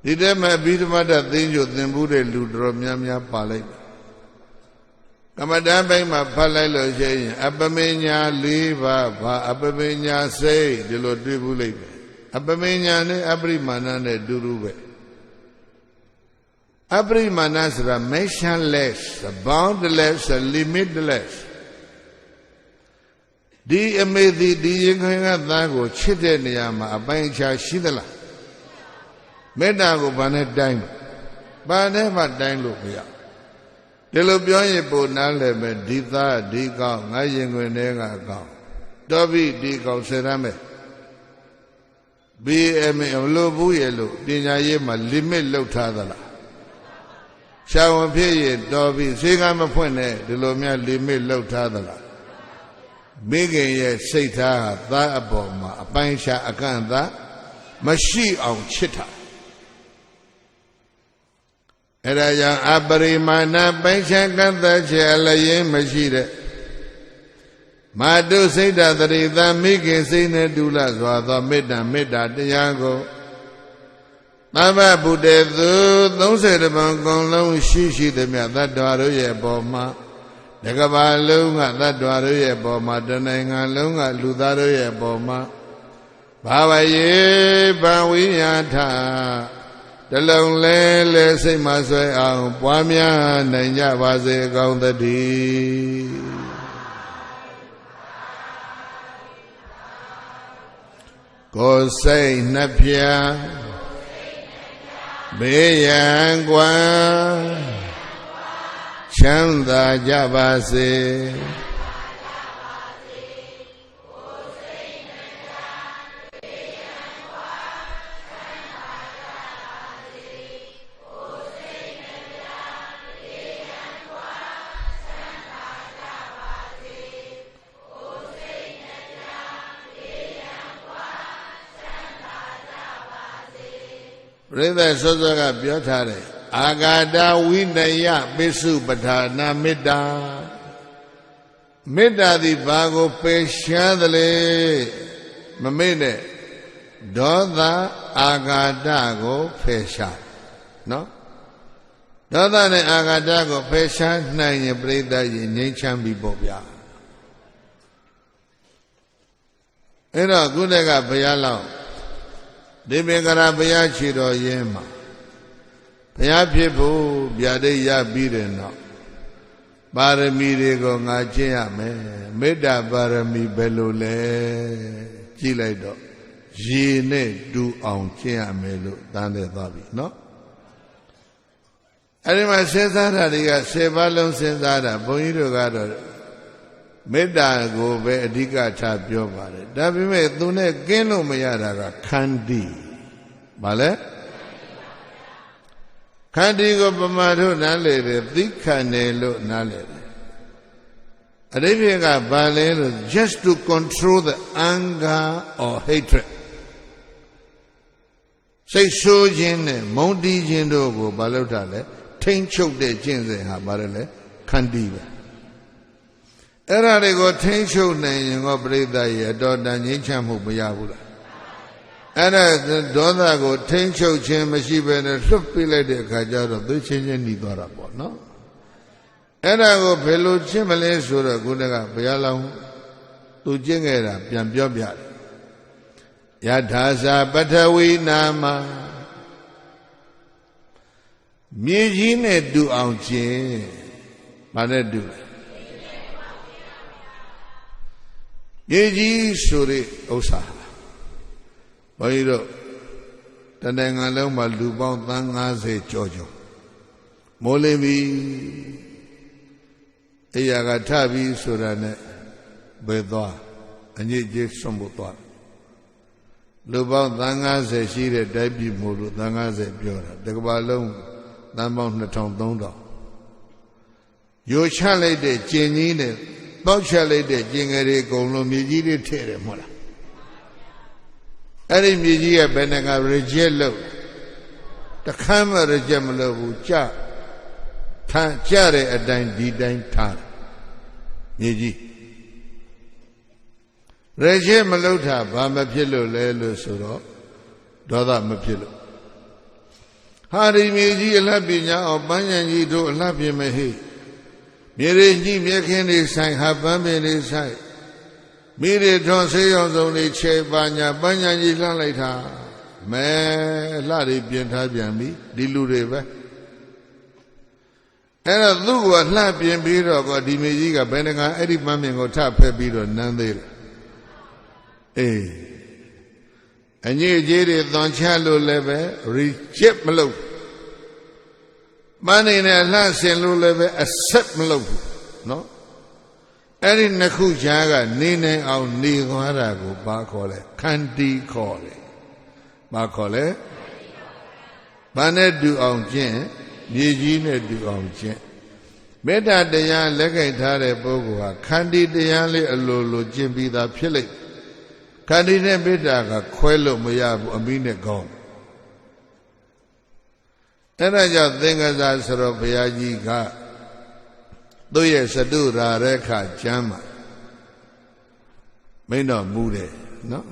A: ဒီထဲမှာအဘိဓမ္မာတသိဉ္ဇုသင်ဘူးတဲ့လူတော်များများပါလိုက်ကမ္မဋ္ဌာန်းပိုင်းမှာဖတ်လိုက်လို့ရှိရင်အပမေညာ၄ပါးဘာအပမေညာစိတ်ဒီလိုတွေ့ဘူးလိမ့်မယ်အပမေညာနဲ့အပရိမာဏနဲ့တူတူပဲအပရိမာဏဆိုတာ measureless boundless limitless ဒီအမေဒီရင်ခွင်ကသားကိုချစ်တဲ့နေရာမှာအပိုင်းအခြားရှိသလားမေတ္တာကိုဘာနဲ့တိုင်းဘာနဲ့မှတိုင်းလို့မရဒီလိုပြောရင်ပုံနားလည်းပဲဒီသားဒီကောင်းငါရင်ခွင်ထဲကကောင်းတော်ပြီဒီကောင်းဆယ်ရမယ် BM မလို့ဘူးရဲ့လို့ပညာရေးမှာ limit လောက်ထားသလားရှာဝန်ဖြစ်ရင်တော်ပြီဈေးကမဖွင့်နဲ့ဒီလိုများ limit လောက်ထားသလားမိခင်ရဲ့စိတ်ထားဟာသားအပေါ်မှာအပိုင်းခြားအကန့်အသတ်မရှိအောင်ချစ်တာအဲ့ဒါကြောင့်အပရိမာဏပိုင်းခြားကန့်သတ်ချက်အလျင်းမရှိတဲ့မာတုစိတ်တတရိသမိခင်စိတ်နဲ့တူလစွာသောမေတ္တာတရားကိုသဗ္ဗဗုတေသူ30ပုံကုန်လုံးရှိသည်မြတ်သတ္တဝါတို့ရဲ့ပေါ်မှာတကဘာလုံးကသတ္တဝါတို့ရဲ့ပေါ်မှာတနိုင်ငံလုံးကလူသားတို့ရဲ့ပေါ်မှာဘာဝယေဘဝိယထတလုံးလဲစိတ်မဆွဲအောင်ပွားများနိုင်ကြပါစေကောင်းသတည်းကိုယ်စိတ်နှပြဘေးရန်ကွာချမ်းသာကြပါစေပြိဿစောစောကပြောထားတယ်အာဂါတဝိနယပိစုပဌာနာမေတ္တာမေတ္တာသည်ဘာကိုပယ်ရှားသလဲမမေ့နဲ့ဒေါသအာဂါတကိုဖယ်ရှားနော်ဒေါသနဲ့အာဂါတကိုဖယ်ရှားနိုင်ရင်ပြိဿရင်ငြိမ်းချမ်းပြီပေါ့ဗျာအဲ့တော့ခုတည်းကဘုရားလောက်ဒီပင်္ဂရာဘုရားခြေတော်ရင်းမှာဘုရားဖြစ်ဖို့ဗျာဒိတ်ရပြီးတဲ့နောက်ပါရမီတွေကိုငါကျင့်ရမယ်မေတ္တာပါရမီဘယ်လိုလဲကြည့်လိုက်တော့ရေနဲ့တူအောင်ကျင့်ရမယ်လို့တန်းတဲ့သွားပြီနော်အဲဒီမှာစဉ်းစားတာတွေက10ပါးလုံးစဉ်းစားတာဘုန်းကြီးတို့ကတော့မေတ္တာကိုပဲအဓိကထားပြောပါတယ်ဒါပေမဲ့သူနဲ့ကင်းလို့မရတာကခန္တီဗါလဲခန္တီကိုပမာတို့နားလေတယ်သိခဏ်တယ်လို့နားလေတယ် အရိပ္ပကဘာလဲလို့ just to control the anger or hatred စိတ်ဆိုးခြင်းနဲ့မုန်းတီးခြင်းတို့ကိုဘာလို့ထားလဲထိမ့်ချုပ်တဲ့ကျင့်စဉ်ဟာဘာလဲလဲခန္တီပဲအဲ့ဒါတွေကိုထိမ့်ချုပ်နိုင်ရင်တော့ပြိဿရဲ့အတော်တန်ငြိမ်းချမ်းမှုမရဘူးလားအဲ့ဒါဒေါသကိုထိမ့်ချုပ်ခြင်းမရှိဘဲနဲ့လွတ်ပြလိုက်တဲ့အခါကျတော့သူချင်းချင်းหนีသွားတာပေါ့နော်အဲ့ဒါကိုဘယ်လိုရှင်းမလဲဆိုတော့ခုနကဘုရားလောင်းသူကျင့်ခဲ့တာပြန်ပြောပြတယ်ယထာစာပထဝီနာမမြေကြီးနဲ့တူအောင်ကျင့်ဘာနဲ့တူလဲမြေကြီးဆိုတဲ့ဥစ္စာဘုန်းကြီးတို့တဏ္ဍာငါလုံးမှာလူပေါင်းသန်း50ကျော်မိုးလင်းပြီအေယာကထပြီးဆိုတာနဲ့ဘယ်သွားအညစ်အကြေးဆွန့်ဖို့သွားလူပေါင်းသန်း50ရှိတဲ့တိုက်ပြည်မို့လို့သန်း50ပြောတာတကဘာလုံးသန်းပေါင်း2300ယိုချလိုက်တဲ့ကျင်ကြီးနဲ့ပေါက်ချလိုက်တဲ့ကျင်ငယ်တွေအကုန်လုံးမြေကြီးတွေထည့်တယ်မဟုတ်လားအဲ့ဒီမြေကြီးကဘယ်နှက reject လုပ်တခမ်းမ reject မလုပ်ဘူးကြတဲ့အတိုင်းဒီတိုင်းထားတယ်မြေကြီး reject မလုပ်တာဘာမဖြစ်လို့လဲလို့ဆိုတော့ဒေါသမဖြစ်လို့ဟာဒီမြေကြီးအလှပညာအောင်ပန်းညံကြီးတို့အလှပြင်မဟိမြေရည်ကြီးမြက်ခင်းတွေဆိုင်ဟာပန်းပင်တွေဆိုင်မိရထွန်ဆေးရောင်စုံတွေခြေပါညာပန်းညံကြီးလှမ်းလိုက်တာမဲလှတွေပြင်ထားပြန်ပြီဒီလူတွေပဲအဲ့တော့သူ့ကလှပြင်ပြီးတော့ဒီမြေကြီးကဘယ်နှကအဲ့ဒီပန်းပင်ကိုထဖက်ပြီးတော့နမ်းသေးတယ်အေးအညစ်အကြေးတွေသွန်ချလို့လည်းပဲ reject မလုပ်မန်းနေနဲ့လှဆင်လို့လည်းပဲ accept မလုပ်ဘူးနော်အဲ့ဒီနှစ်ခုချားကနေနိုင်အောင်နေသွားတာကိုဘာခေါ်လဲခန္တီခေါ်တယ်ဘာခေါ်လဲဘာနဲ့တူအောင်ကျင့်မြေကြီးနဲ့တူအောင်ကျင့်မေတ္တာတရားလက်ခံထားတဲ့ပုဂ္ဂိုလ်ဟာခန္တီတရားလေးအလိုလိုကျင့်ပြီးသားဖြစ်လိမ့်ခန္တီနဲ့မေတ္တာကခွဲလို့မရဘူးအမိနဲ့ကောင်းအဲ့ဒါကြောင့်သင်္ကစားဆိုတော့ဘုရားကြီးကသူ့ရဲ့စတုရာရခကျမ်းမှာမိန့်တော်မူတယ်နော်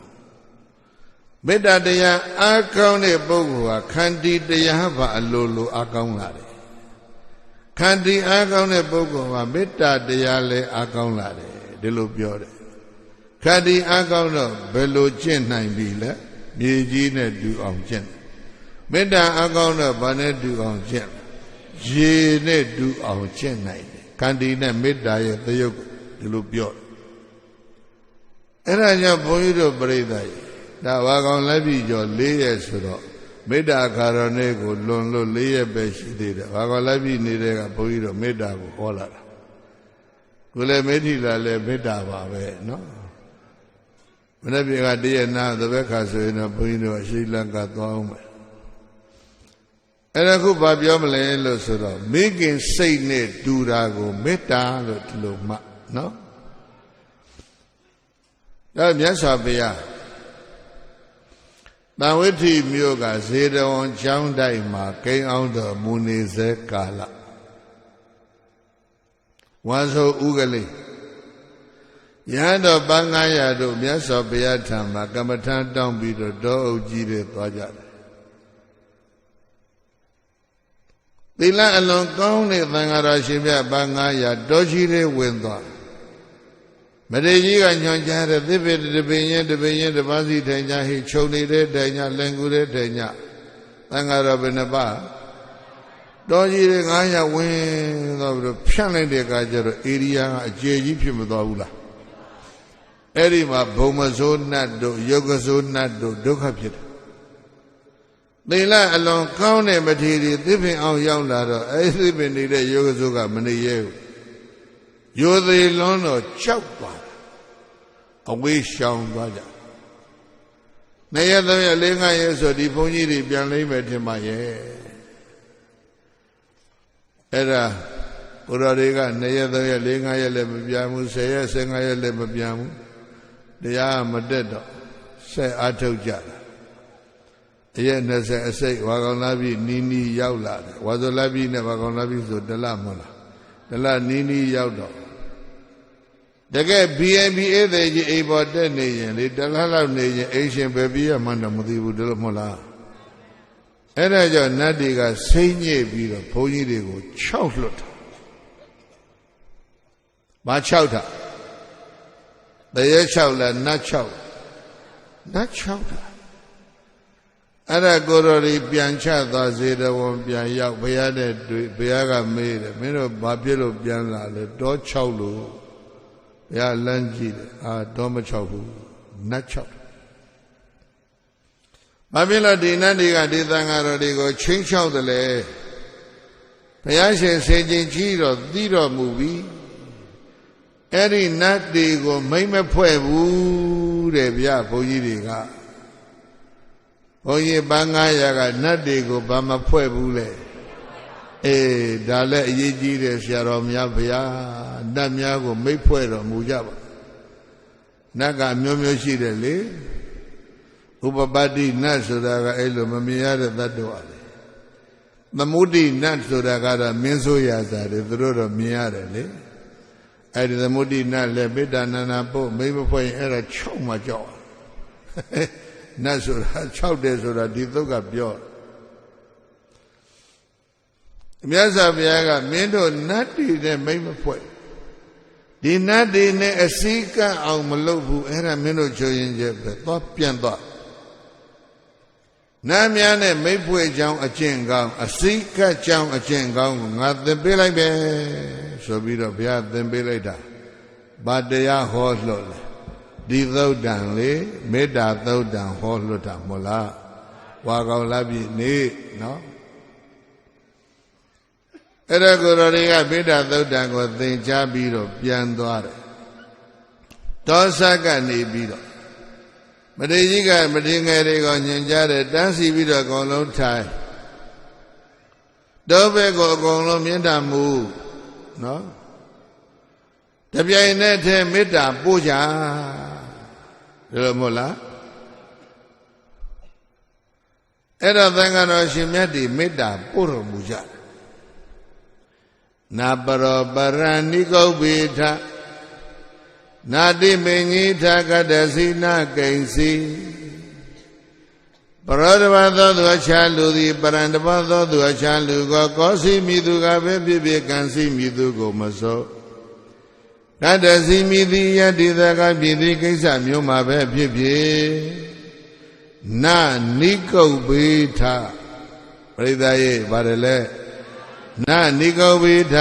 A: မေတ္တာတရားအားကောင်းတဲ့ပုဂ္ဂိုလ်ဟာခန္တီတရားပါအလိုလိုအားကောင်းလာတယ်ခန္တီအားကောင်းတဲ့ပုဂ္ဂိုလ်ဟာမေတ္တာတရားလည်းအားကောင်းလာတယ်ဒီလိုပြောတယ်ခန္တီအားကောင်းတော့ဘယ်လိုကျင့်နိုင်ပြီလဲမြေကြီးနဲ့တူအောင်ကျင့်မေတ္တာအားကောင်းတော့ဘာနဲ့တူအောင်ကျင့်ရေနဲ့တူအောင်ကျင့်နိုင်တယ်ခန္တီနဲ့မေတ္တာရဲ့သရုပ်ဒီလိုပြောအဲ့ဒါကြောင့်ဘုန်းကြီးတို့ပြိဿကြီးဒါဘာကောင်လက်ပြီကျော်4ရက်ဆိုတော့မေတ္တာခါရဏေကိုလွန်လို့4ရက်ပဲရှိသေးတယ်ဘာကောင်လက်ပြီနေတဲ့ကဘုန်းကြီးတို့မေတ္တာကိုဟောလာတာကိုလည်းမေတ္တိလာလည်းမေတ္တာပါပဲနော်မနေ့ကတည့်ရနာသဘက်ခါဆိုရင်တော့ဘုန်းကြီးတို့အရှိလကသွားအောင်မယ်အဲ့ဒါခုဘာပြောမလဲလို့ဆိုတော့မိခင်စိတ်နဲ့တူတာကိုမေတ္တာလို့ဒီလိုမှနော်ဒါမြတ်စွာဘုရားတန်ဝိဋ္ဌိမြို့ကဇေတဝန်ကျောင်းတိုက်မှာကိန်းအောင်တော်မူနေစေကာလဝါဆိုဥကလေးရဟန်းတော်ပန်း900တို့မြတ်စွာဘုရားထံမှာကမ္မထမ်းတောင်းပြီးတော့တောအုပ်ကြီးတွေသွားကြတယ်သီလအလွန်ကောင်းတဲ့သံဃာတော်ရှင်မြတ်ပန်း900တောကြီးတွေဝင်သွားမရေကြီးကညွှန်ကြားတဲ့သစ်ပင်တပင်ရင်တပင်ရင်တပါးစီထိုင်ကြဟိခြုံနေတဲ့တိုင်ညလင်ကူတဲ့တိုင်ညသံဃာတော်ဘယ်နှပါတောကြီးတွေ900ဝင်သွားပြီးတော့ဖြန့်လိုက်တဲ့အခါကျတော့ဧရိယာကအကျယ်ကြီးဖြစ်မသွားဘူးလားအဲ့ဒီမှာဘုံမစိုးနတ်တို့ယုတ်ကစိုးနတ်တို့ဒုက္ခဖြစ်တယ်သီလအလွန်ကောင်းတဲ့မထေရီသစ်ပင်အောင်ရောက်လာတော့အဲ့ဒီသစ်ပင်နေတဲ့ယုတ်ကစိုးကမနေရဲဘူးရိုသေလွန်းတော့ကြောက်သွားအဝေးရှောင်သွားကြနေရတဲ့၄-၅ရက်ဆိုဒီဘုန်းကြီးတွေပြန်လိမ့်မယ်ထင်ပါရဲ့အဲ့ဒါ ကိုယ်တော်တွေက2ရက်3ရက်4 5ရက်လည်းမပြန်ဘူး10ရက်15ရက်လည်းမပြန်ဘူးတရားမတက်တော့ဆက်အားထုတ်ကြတာအရက်20အစိတ်ဝါကောင်လာပြီနီးနီးရောက်လာတယ်ဝါဆိုလာပြီနဲ့ဝါကောင်လာပြီဆိုတလမဟုတ်လားတလနီးနီးရောက်တော့တကယ် BNB ဧည့်သည်ကြီးအိမ်ပေါ်တက်နေရင်လေတလလောက်နေရင်အိမ်ရှင်ပဲပြရမှန်းတော့မသိဘူးဒါလို့မဟုတ်လားအဲ့ဒါကြောင့်နတ်တွေကစိမ့်ညစ်ပြီးတော့ဘုန်းကြီးတွေကို6လွတ်တာဘာ6တာတရေ6လားနတ်6နတ်6တာအဲ့ဒါကိုယ်တော်ဒီပြန်ချသွားစေတဝန်ပြန်ရောက်ဘုရားနဲ့တွေ့ဘုရားကမေးတယ်မင်းတို့ဘာဖြစ်လို့ပြန်လာလဲတော6လို့ဘုရားလမ်းကြည့်တယ်တောမ6ဘူးနတ်6ဘာဖြစ်လို့ဒီနတ်တွေကဒီသံဃာတော်တွေကိုချင်းချောက်တယ်လဲဘုရားရှင်စေခြင်းကြီးတော့သိတော်မူပြီအဲ့ဒီနတ်တွေကိုမိမ့်မဖွဲ့ဘူးတဲ့ဗျာဘုန်းကြီးတွေကဘုန်းကြီးပန်း900ကနတ်တွေကိုဘာမဖွဲ့ဘူးလေဒါလည်းအရေးကြီးတယ်ဆရာတော်များဗျာနတ်များကိုမိတ်ဖွဲ့တော်မူကြပါနတ်ကမျိုးမျိုးရှိတယ်လေဥပပတ္တိနတ်ဆိုတာကအဲ့လိုမမြင်ရတဲ့တ attva လေသမုဒိနတ်ဆိုတာကတော့မင်းဆိုးရစားတယ်သူတို့တော့မြင်ရတယ်လေအဲ့ဒီသမုဒိနတ်လည်းမေတ္တာနာနာပို့မိမဖွဲ့ရင်အဲ့ဒါ6မှကြောက်နတ်ဆိုတာ6တယ်ဆိုတာဒီသုတ်ကပြောမြတ်စွာဘုရားကမင်းတို့နတ်တွေနဲ့မိမဖွဲ့ဒီနတ်တွေနဲ့အစည်းကပ်အောင်မလုပ်ဘူးအဲ့ဒါမင်းတို့ချိုးရင်ချက်ပဲသွားပြန်သွားနတ်များနဲ့မိတ်ဖွဲ့ကြောင်းအကျင့်ကောင်းအစည်းကပ်ကြောင်းအကျင့်ကောင်းကိုငါသင်ပေးလိုက်ပဲဆိုပြီးတော့ဘုရားသင်ပေးလိုက်တာဘာတရားဟောလို့လဲဒီသုတ်တံလေမေတ္တာသုတ်တံဟောလွတ်တာမဟုတ်လားဝါကောင်လာပြီနေနော်အဲ့ဒါကိုယ်တော်တွေကမေတ္တာသုတ်တံကိုသင်ကြားပြီးတော့ပြန်သွားတယ်တောဆတ်ကနေပြီးတော့မထေရကြီးကမထေရငယ်တွေကိုညင်ကြတယ်တန်းစီပြီးတော့အကုန်လုံးထိုင်တောဘက်ကိုအကုန်လုံးမြင့်တာမူနော်တပြိုင်နက်တည်းမေတ္တာပို့ကြဒါလို့မဟုတ်လားအဲ့တော့သံဃာတော်ရှင်မြတ်ဒီမေတ္တာပို့တော်မူကြတယ်နာပရောပရဏိကုပ္ပိထနာတိမင်္ဂိထကတ္တစီနာကိဉ္စီပရောတဘာသောသူအခြားလူသည်ပရံတဘာသောသူအခြားလူကိုကောစီမိသူကပဲဖြစ်ဖြစ်ကံစီမိသူကိုမစိုးကတ္တစီမိသည်ယတ္တိသကပြည်သည်ကိစ္စမျိုးမှာပဲဖြစ်ဖြစ်နာနိကုပ္ပိထပရိသတ်ရေပါတယ်လေနာနိကုပ္ပိထ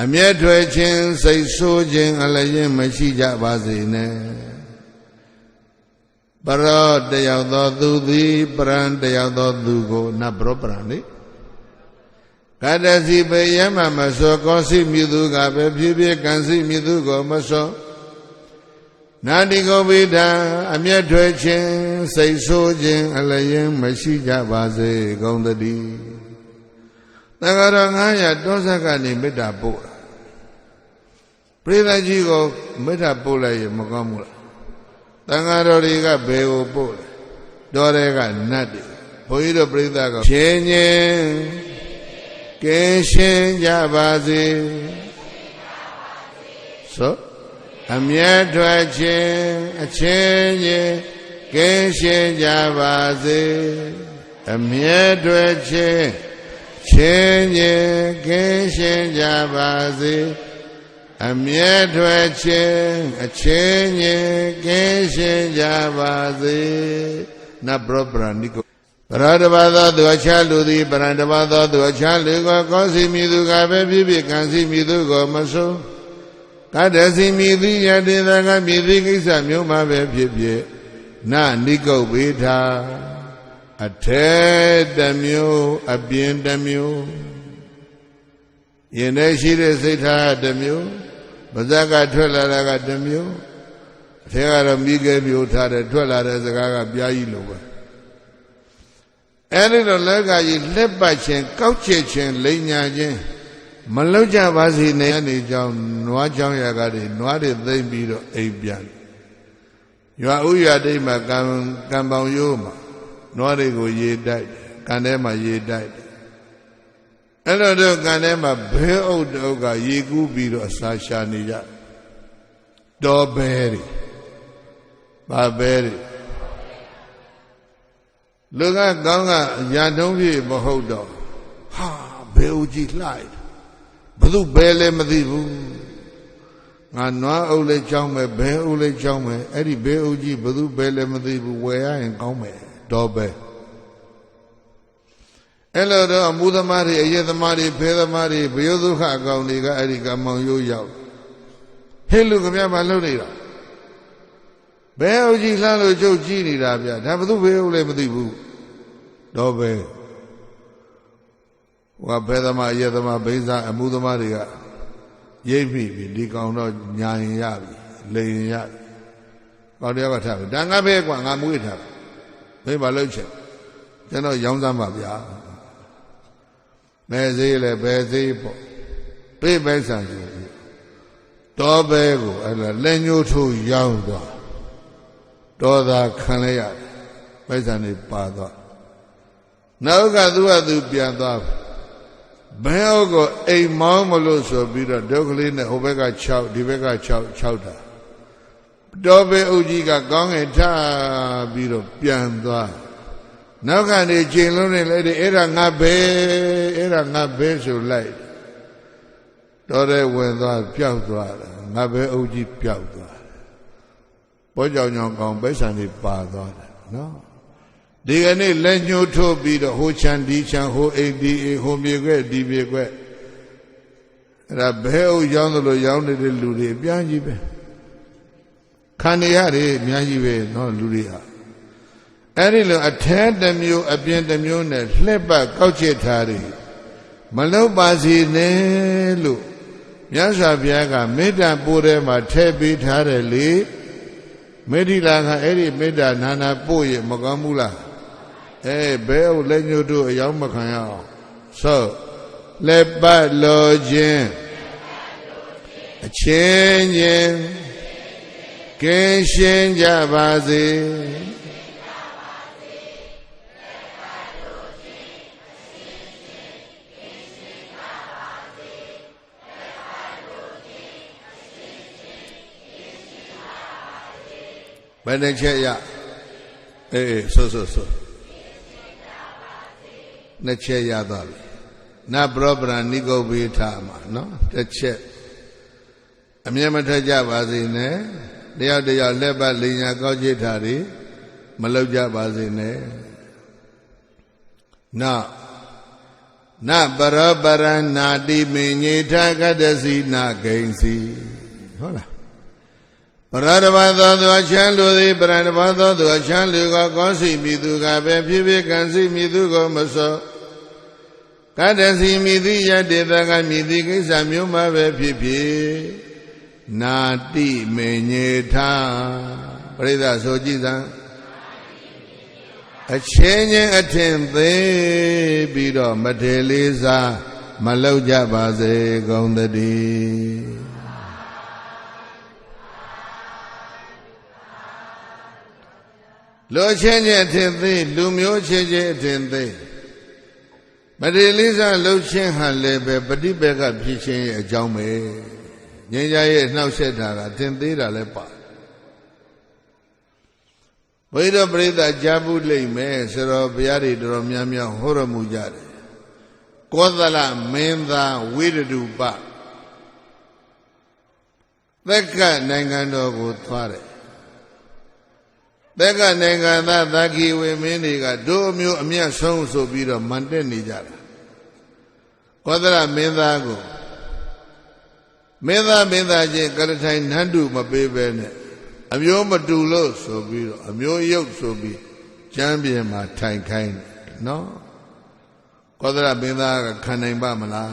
A: အမျက်ထွက်ခြင်းစိတ်ဆိုးခြင်းအလျင်မရှိကြပါစေနဲ့ပရောတယောက်သောသူသည်ပရံတယောက်သောသူကိုနတ်ပရောပရံလေကတ္တစီပေယမမစောကောစီမြသူကပဲဖြစ်ဖြစ်ကံစီမြသူကိုမစောနာတိကောဝိဒံအမျက်ထွက်ခြင်းစိတ်ဆိုးခြင်းအလျင်မရှိကြပါစေကုန်သတည်းသံဃာတော်900တောဆတ်ကနေမေတ္တာပို့ပရိသတ်ကြီးကိုမေတ္တာပို့လိုက်ရင်မကောင်းဘူးလားသံဃာတော်တွေကဘယ်ကိုပို့လဲတော်တွေကနတ်တွေဘုန်းကြီးတို့ပရိသတ်ကချင်းချင်းကင်းရှင်းကြပါစေဆိုအမျက်ထွက်ခြင်းအချင်းချင်းကင်းရှင်းကြပါစေအမျက်ထွက်ခြင်းချင်းချင်းကင်းရှင်းကြပါစေအမျက်ထွက်ခြင်းအချင်းချင်းကင်းရှင်းကြပါစေနတ်ပရောပရဏိကုပရတဘာသောသူအခြားလူသည်ပရံတဘာသောသူအခြားလူကိုကောစီမိသူကပဲဖြစ်ဖြစ်ကံစီမိသူကိုမဆိုးကတ္တစီမိသည်ယတ္တိသကမိသည်ကိစ္စမျိုးမှာပဲဖြစ်ဖြစ်နာနိကုပ္ပိထအထဲတစ်မျိုးအပြင်တစ်မျိုးယင်ထဲရှိတဲ့စိတ်ထားတစ်မျိုးပါဇက်ကထွက်လာတာကတစ်မျိုးအထဲကတော့မိခဲမျိုးထားတယ်ထွက်လာတဲ့စကားကပြားကြီးလိုပဲအဲ့ဒီတော့လောကကြီးလက်ပတ်ခြင်းကောက်ချက်ခြင်းလိမ်ညာခြင်း မလောက်ကြပါစေနဲ့နေကြောင်းနွားချောင်းရကတွေနွားတွေသိမ့်ပြီးတော့အိမ်ပြန်ရွာဥရွာတိတ်မှာကံပေါင်ရိုးမှာနွားတွေကိုရေတိုက်ကန်ထဲမှာရေတိုက်အဲ့တော့ကန်ထဲမှာဘဲအုပ်တုပ်ကရေကူးပြီးတော့အစာရှာနေကြတော်ဘဲတွေဘာဘဲတွေလူကကောင်းကရာထုံးပြည့်မဟုတ်တော့ဟာဘဲဦးကြီးလှိုက်ဘသူဘဲလည်းမသိဘူးငါနွားအုပ်လေးချောင်းမယ်ဘဲအုပ်လေးချောင်းမယ်အဲ့ဒီဘဲအုပ်ကြီးဘသူဘဲလည်းမသိဘူးဝယ်ရရင်ကောင်းမယ်တော်ဘဲအဲ့လိုတော့အမှုသမားတွေအယက်သမားတွေဖဲသမားတွေဘယောဒုက္ခအကောင်တွေကအဲ့ဒီကမောင်ရိုးရောက်ဟဲ့လူကမြတ်မလှုပ်နေတာဘဲအုပ်ကြီးလှမ်းလို့ကျုပ်ကြည့်နေတာဗျဒါဘသူဘဲအုပ်လည်းမသိဘူးတော့ဘဲဟိုကဘဲသမားအယက်သမားဘိန်းစားအမှုသမားတွေကရိပ်ပြီဒီကောင်တော့ညာရင်ရပြီလိန်ရင်ရပြီကောင်းတရားကထားပြီဒါငါပဲကွာငါမွေးထားပြီဘယ်ပါလို့ချက်ကျွန်တော်ရောင်းစားမှာဗျာမဲသေးလဲဘယ်သေးပေါ့ပေးပဲဆန်ယူတော်ဘဲကိုအဲ့လိုလက်ညှိုးထိုးရောင်းသွားတော်သာခံလဲရတယ်ပဲဆန်နေပါသွားနောက်ကသူကသူပြန်သွားဘဲအုပ်ကိုအိမ်မောင်းမလို့ဆိုပြီးတော့ဒုက္ခလေးနဲ့ဟိုဘက်က6ဒီဘက်က6တာတော်ဘဲအုပ်ကြီးကကောင်းငယ်ထားပြီးတော့ပြန်သွားနောက်ကနေချိန်လုံးနဲ့လည်းအဲ့ဒါငါဘဲဆိုလိုက်တော်တဲ့ဝင်သွားပျောက်သွားတယ်ငါဘဲအုပ်ကြီးပျောက်သွားတယ်ဘောကြောင်ကြောင်ကောင်ပဲဆန်တွေပါသွားတယ်နော်ဒီကနေ့လက်ညှိုးထိုးပြီးတော့ဟိုချမ်းဒီချမ်းဟိုအိမ်ဒီအိမ်ဟိုမြေခွဲဒီမြေခွဲအဲ့ဒါဘဲအုပ်ရောင်းသလိုရောင်းနေတဲ့လူတွေအပြားကြီးပဲခံရရတယ်အများကြီးပဲနော်လူတွေဟာအဲ့ဒီလိုအထဲတစ်မျိုးအပြင်တစ်မျိုးနဲ့လှက်ပတ်ကောက်ချစ်ထားတယ်မလောက်ပါစေနဲ့လို့မြတ်စွာဘုရားကမေတ္တာပို့ထဲမှာထည့်ပေးထားတယ်လေမေတ္တိလာကအဲ့ဒီမေတ္တာနာနာပို့ရမကောင်းဘူးလားဘဲဟုတ်လက်ညှိုးတို့အယောင်းမခံရအောင်ဆိုလက်ပတ်လောခြင်းအချင်းချင်းကင်းရှင်းကြပါစေဘယ်နဲ့ချက်ရဆိုနှစ်ချက်ရသွားပြီနပရောပရဏိကုတ်ဘေးထားမှာနော်တစ်ချက်အမြဲမထက်ကြပါစေနဲ့တယောက်တယောက်လက်ပတ်လိညာကောက်ချစ်တာတွေမလောက်ကြပါစေနဲ့နောက်နပရောပရဏာတိမင်ညေထကတ္တစီနာဂိဉ္စီဟုတ်လားပရဒဘာသောသူအချမ်းလူသည်ပရဒဘာသောသူအချမ်းလူကကောစီမိသူကပဲဖြစ်ဖြစ်ကံစီမိသူကိုမစောကတ္တစီမိသည်ယတ္တေတကမိသည်ကိစ္စမျိုးမှပဲဖြစ်ဖြစ်နာတိမေညေထပရိသဆိုကြည်စံအချင်းချင်းအထင်သေးပြီးတော့မထေလေးစားမလောက်ကြပါစေကုန်သတည်းလူချင်းချင်းအထင်သေးလူမျိုးချင်းချင်းအထင်သေးမထေလေးစားလှုပ်ချင်းဟန်လည်းပဲပฏิပေကဖြစ်ခြင်းရဲ့အကြောင်းပဲငြိမ်းချမ်းရဲ့နှောက်ယှက်တာကအထင်သေးတာလည်းပါဘုရားပရိသတ်ကြားဘူးလိမ့်မယ်ဆိုတော့ဘုရားတွေတော်များများဟောရမူကြတယ်ကောသလမင်းသားဝိရတုပသက္ကနိုင်ငံတော်ကိုသွားတယ်သက္ကနိုင်ငံသားသက္ကိဝေမင်းတွေကတို့အမျိုးအမျက်ဆုံးဆိုပြီးတော့မန်တက်နေကြတာကောသလမင်းသားကိုမင်းသားချင်းကရထိုင်နန်းတုမပေးပဲနဲ့အမျိုးမတူလို့ဆိုပြီးတော့အမျိုးရုပ်ဆိုပြီးကျမ်းပြင်မှာထိုင်ခိုင်းတယ်နော်ကောသလမင်းသားကခံနိုင်ပါမလား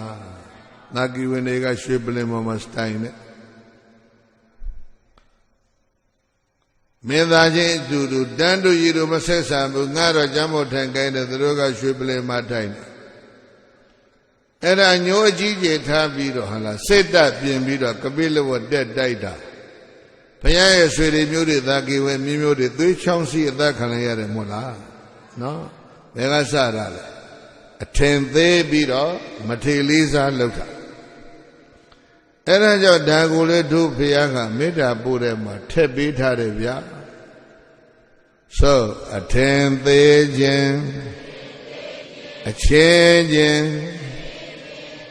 A: သက္ကိဝေတွေကရွှေပလင်ပေါ်မှာတိုင်နဲ့မင်းသားချင်းအတူတူတန်းတူရီတို့မဆက်ဆံဘူးငါတော့ကျမ်းမို့ထိုင်ခိုင်းတယ်သူတို့ကရွှေပလင်မှာထိုင်တယ် အဲ့ဒါညိုအကြီးကျယ်ထားပြီးတော့ဟာလားစိတ်တပြင်ပြီးတော့ကပိလဝတ်တက်တိုက်တာဘုရားရဲ့ဆွေတွေမျိုးတွေသာကေဝဲမျိုးမျိုးတွေသွေးချောင်းစီအသက်ခံလိုက်ရတယ်မဟုတ်လားနော်ဘယ်ကစတာလဲအထင်သေးပြီးတော့မထေလေးစားလောက်တာအဲ့ဒါကြောင့်ဒါကိုလေတို့ဘုရားကမေတ္တာပို့တဲ့မှာထက်ပေးထားတယ်ဗျာဆိုအထင်သေးခြင်းအချင်းချင်း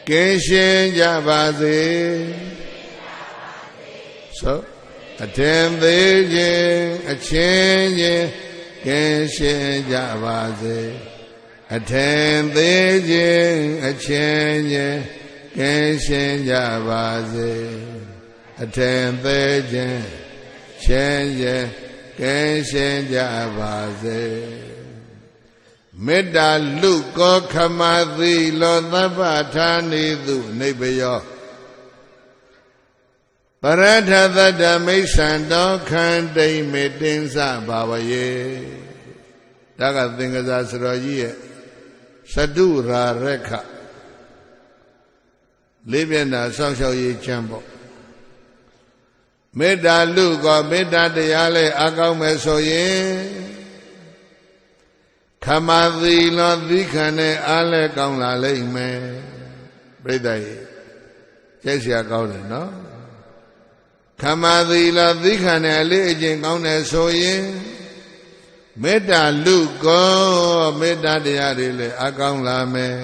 A: ကင်းရှင်းကြပါစေဆိုအထင်သေးခြင်းအချင်းချင်းကင်းရှင်းကြပါစေအထင်သေးခြင်းအချင်းချင်းကင်းရှင်းကြပါစေအထင်သေးခြင်းချင်းချင်းကင်းရှင်းကြပါစေမေတ္တာလူကောခမသိလောသဗ္ဗထာနေသူနိဗ္ဗယောပရထသတ္တမိစ္ဆန္တောခန္တိမေတင်္စဘာဝယေဒါကသင်္ကစားစတော်ကြီးရဲ့သတုရာရခလေးမျက်နှာစောင့်ရှောက်ရေးချမ်းပေါ့မေတ္တာလူကောမေတ္တာတရားလဲအကောင်းမဲ့ဆိုရင်ခမသီလောသီခံနဲ့အားလဲကောင်းလာလိမ့်မယ်ပြိတ္တရေကျက်เสียကောင်းတယ်နော်ခမသီလောသီခံနဲ့အလေးအကျင့်ကောင်းတယ်ဆိုရင်မေတ္တာလူကောမေတ္တာတရားတွေလဲအကောင်းလာမယ်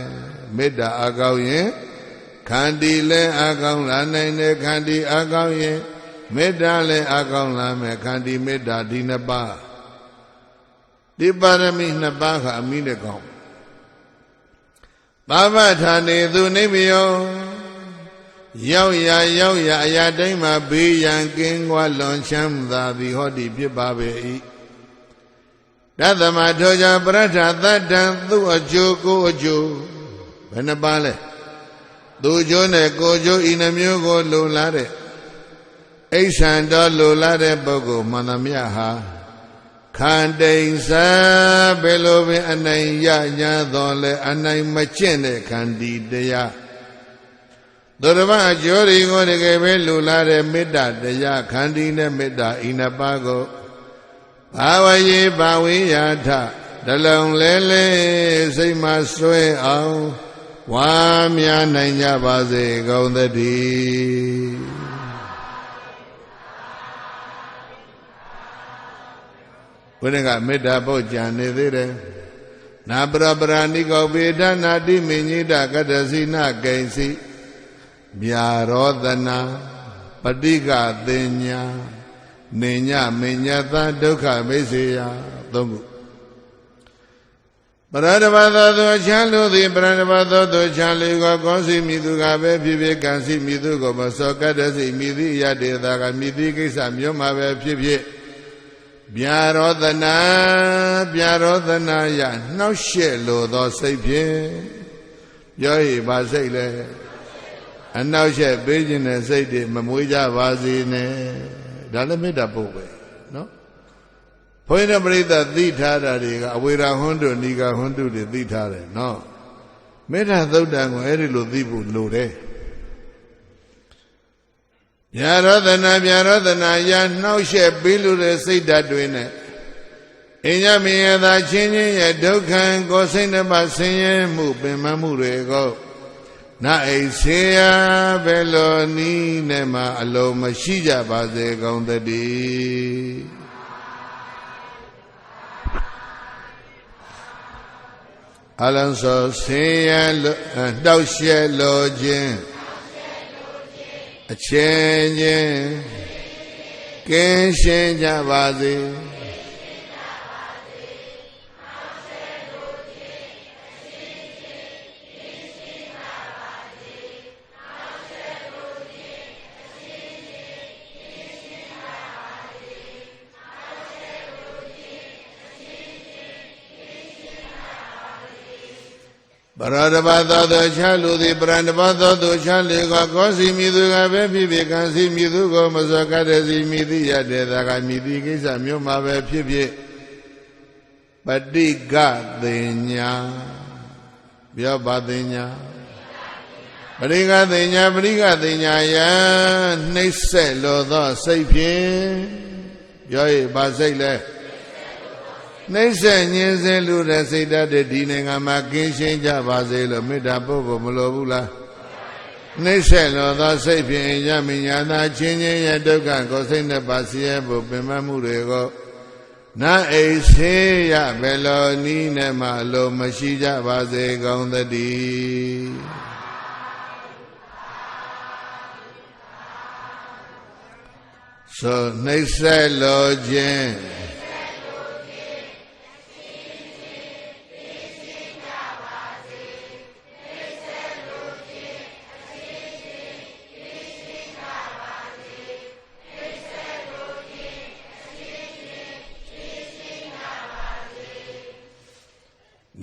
A: မေတ္တာအကောင်းရင်ခန္တီလဲအကောင်းလာနိုင်တယ်ခန္တီအကောင်းရင်မေတ္တာလဲအကောင်းလာမယ်ခန္တီမေတ္တာဒီနှစ်ပါးဒီပါရမီနှစ်ပါးကအမိနဲ့ကောင်းပါပထာနေသူနိဗ္ဗယောရောက်ရအရာတိုင်းမှာဘေးရန်ကင်းကွာလွန်ချမ်းသာသည်ဟောဒီဖြစ်ပါပေ၏တသမထောကြပရထသတ္တံသူ့အကျိုးကိုအကျိုးဘယ်နှပါလဲသူကျိုးနဲ့ကိုကျိုးဤနှမျိုးကိုလိုလားတဲ့အိဋ္ဌံတော်လိုလားတဲ့ပုဂ္ဂိုလ်မှန်သမျှဟာခန္တိန်စာဘယ်လိုပင်အနိုင်ရညာတော်လဲအနိုင်မကျင့်တဲ့ခန္တီတရားသူတစ်ပါးအကျိုးတွေကိုတကယ်ပဲလိုလားတဲ့မေတ္တာတရားခန္တီနဲ့မေတ္တာဤနှစ်ပါးကိုဘာဝယေဘာဝေယာထတလုံးလဲလဲစိတ်မှဆွဲအောင်ဝါများနိုင်ကြပါစေကုန်သတည်းဘုရားကမေတ္တာပုတ်ကြံနေသေးတယ်နာပရပရာဏိကောပေဒနာတိမင်ညိတကတ္တစီနကိဉ္စီမြာရောသနာပฏิကသင်ညာနေညမညသဒုက္ခမိစ္ဆေယသုံးခုပရဒဘသောသူချမ်းလို့သည်ပရဒဘသောသူချမ်းလေးကိုကောစီမိသူကပဲဖြစ်ဖြစ်ကံစီမိသူကိုမစောကတ္တစီမိသည်ယတေသာကမိသည်ကိစ္စမျိုးမှာပဲဖြစ်ဖြစ်ဗျာရောသနာယနှောက်ရှက်လိုသောစိတ်ဖြင့်ပြောရပါစိတ်လဲအနှောက်ရှက်ပေးခြင်းတဲ့စိတ်တွေမမွေးကြပါစေနဲ့ဒါလည်းမေတ္တာပို့ပဲနော်ဘုန်းကြီးတို့ပြိဿသိထားတာတွေကအဝေရာဟွန်းတို့ဏီကဟွန်းတို့တွေသိထားတယ်နော်မေတ္တာသုတ်တံကိုအဲ့ဒီလိုသိဖို့လိုတယ်ဗျာရောသနာယနှောက်ရှက်ပေးလို့တဲ့စိတ်ဓာတ်တွေနဲ့အညမယသာချင်းချင်းရဲ့ဒုက္ခံကိုစိတ်နှပါဆင်းရဲမှုပင်မမှုတွေကိုနာအိဆေယဘယ်လိုနည်းနဲ့မှအလုံးမရှိကြပါစေကုန်သတည်းအလံစောဆင်းရဲတောက်ရှက်လိုခြင်းအချင်းချင်းကင်းရှင်းကြပါစေပရဒဘသောသူချမ်းလူသည်ပရဏဘသောသူချမ်းလေကကောစီမိသူကပဲဖြစ်ဖြစ်ကံစီမိသူကိုမစောကတ္တစီမိသည်ရတဲ့သာကမိသည်ကိစ္စမျိုးမှာပဲဖြစ်ဖြစ်ပฏิကသင်ညာပြောပါသင်ညာ ပရိကသိညာပရိကသိညာယံနှိမ့်ဆက်လို့သောစိတ်ဖြင့်ပြောရပါစိတ်လဲနှိမ့်ဆက်ညင်းစဲလူတဲ့စိတ်ဓာတ်တွေဒီနိုင်ငံမှာကင်းရှင်းကြပါစေလို့မေတ္တာပို့ဖို့မလိုဘူးလားနှိမ့်ဆက်လို့သောစိတ်ဖြင့်ညမညာသာချင်းချင်းရဲ့ဒုက္ခကိုစိတ်နဲ့ပါစီရဲ့ဖို့ပင်မမှုတွေကိုနာအိဆေးရဘယ်လိုနည်းနဲ့မှအလိုမရှိကြပါစေကောင်းသတည်းဆိုနှိမ့်ဆက်လိုခြင်း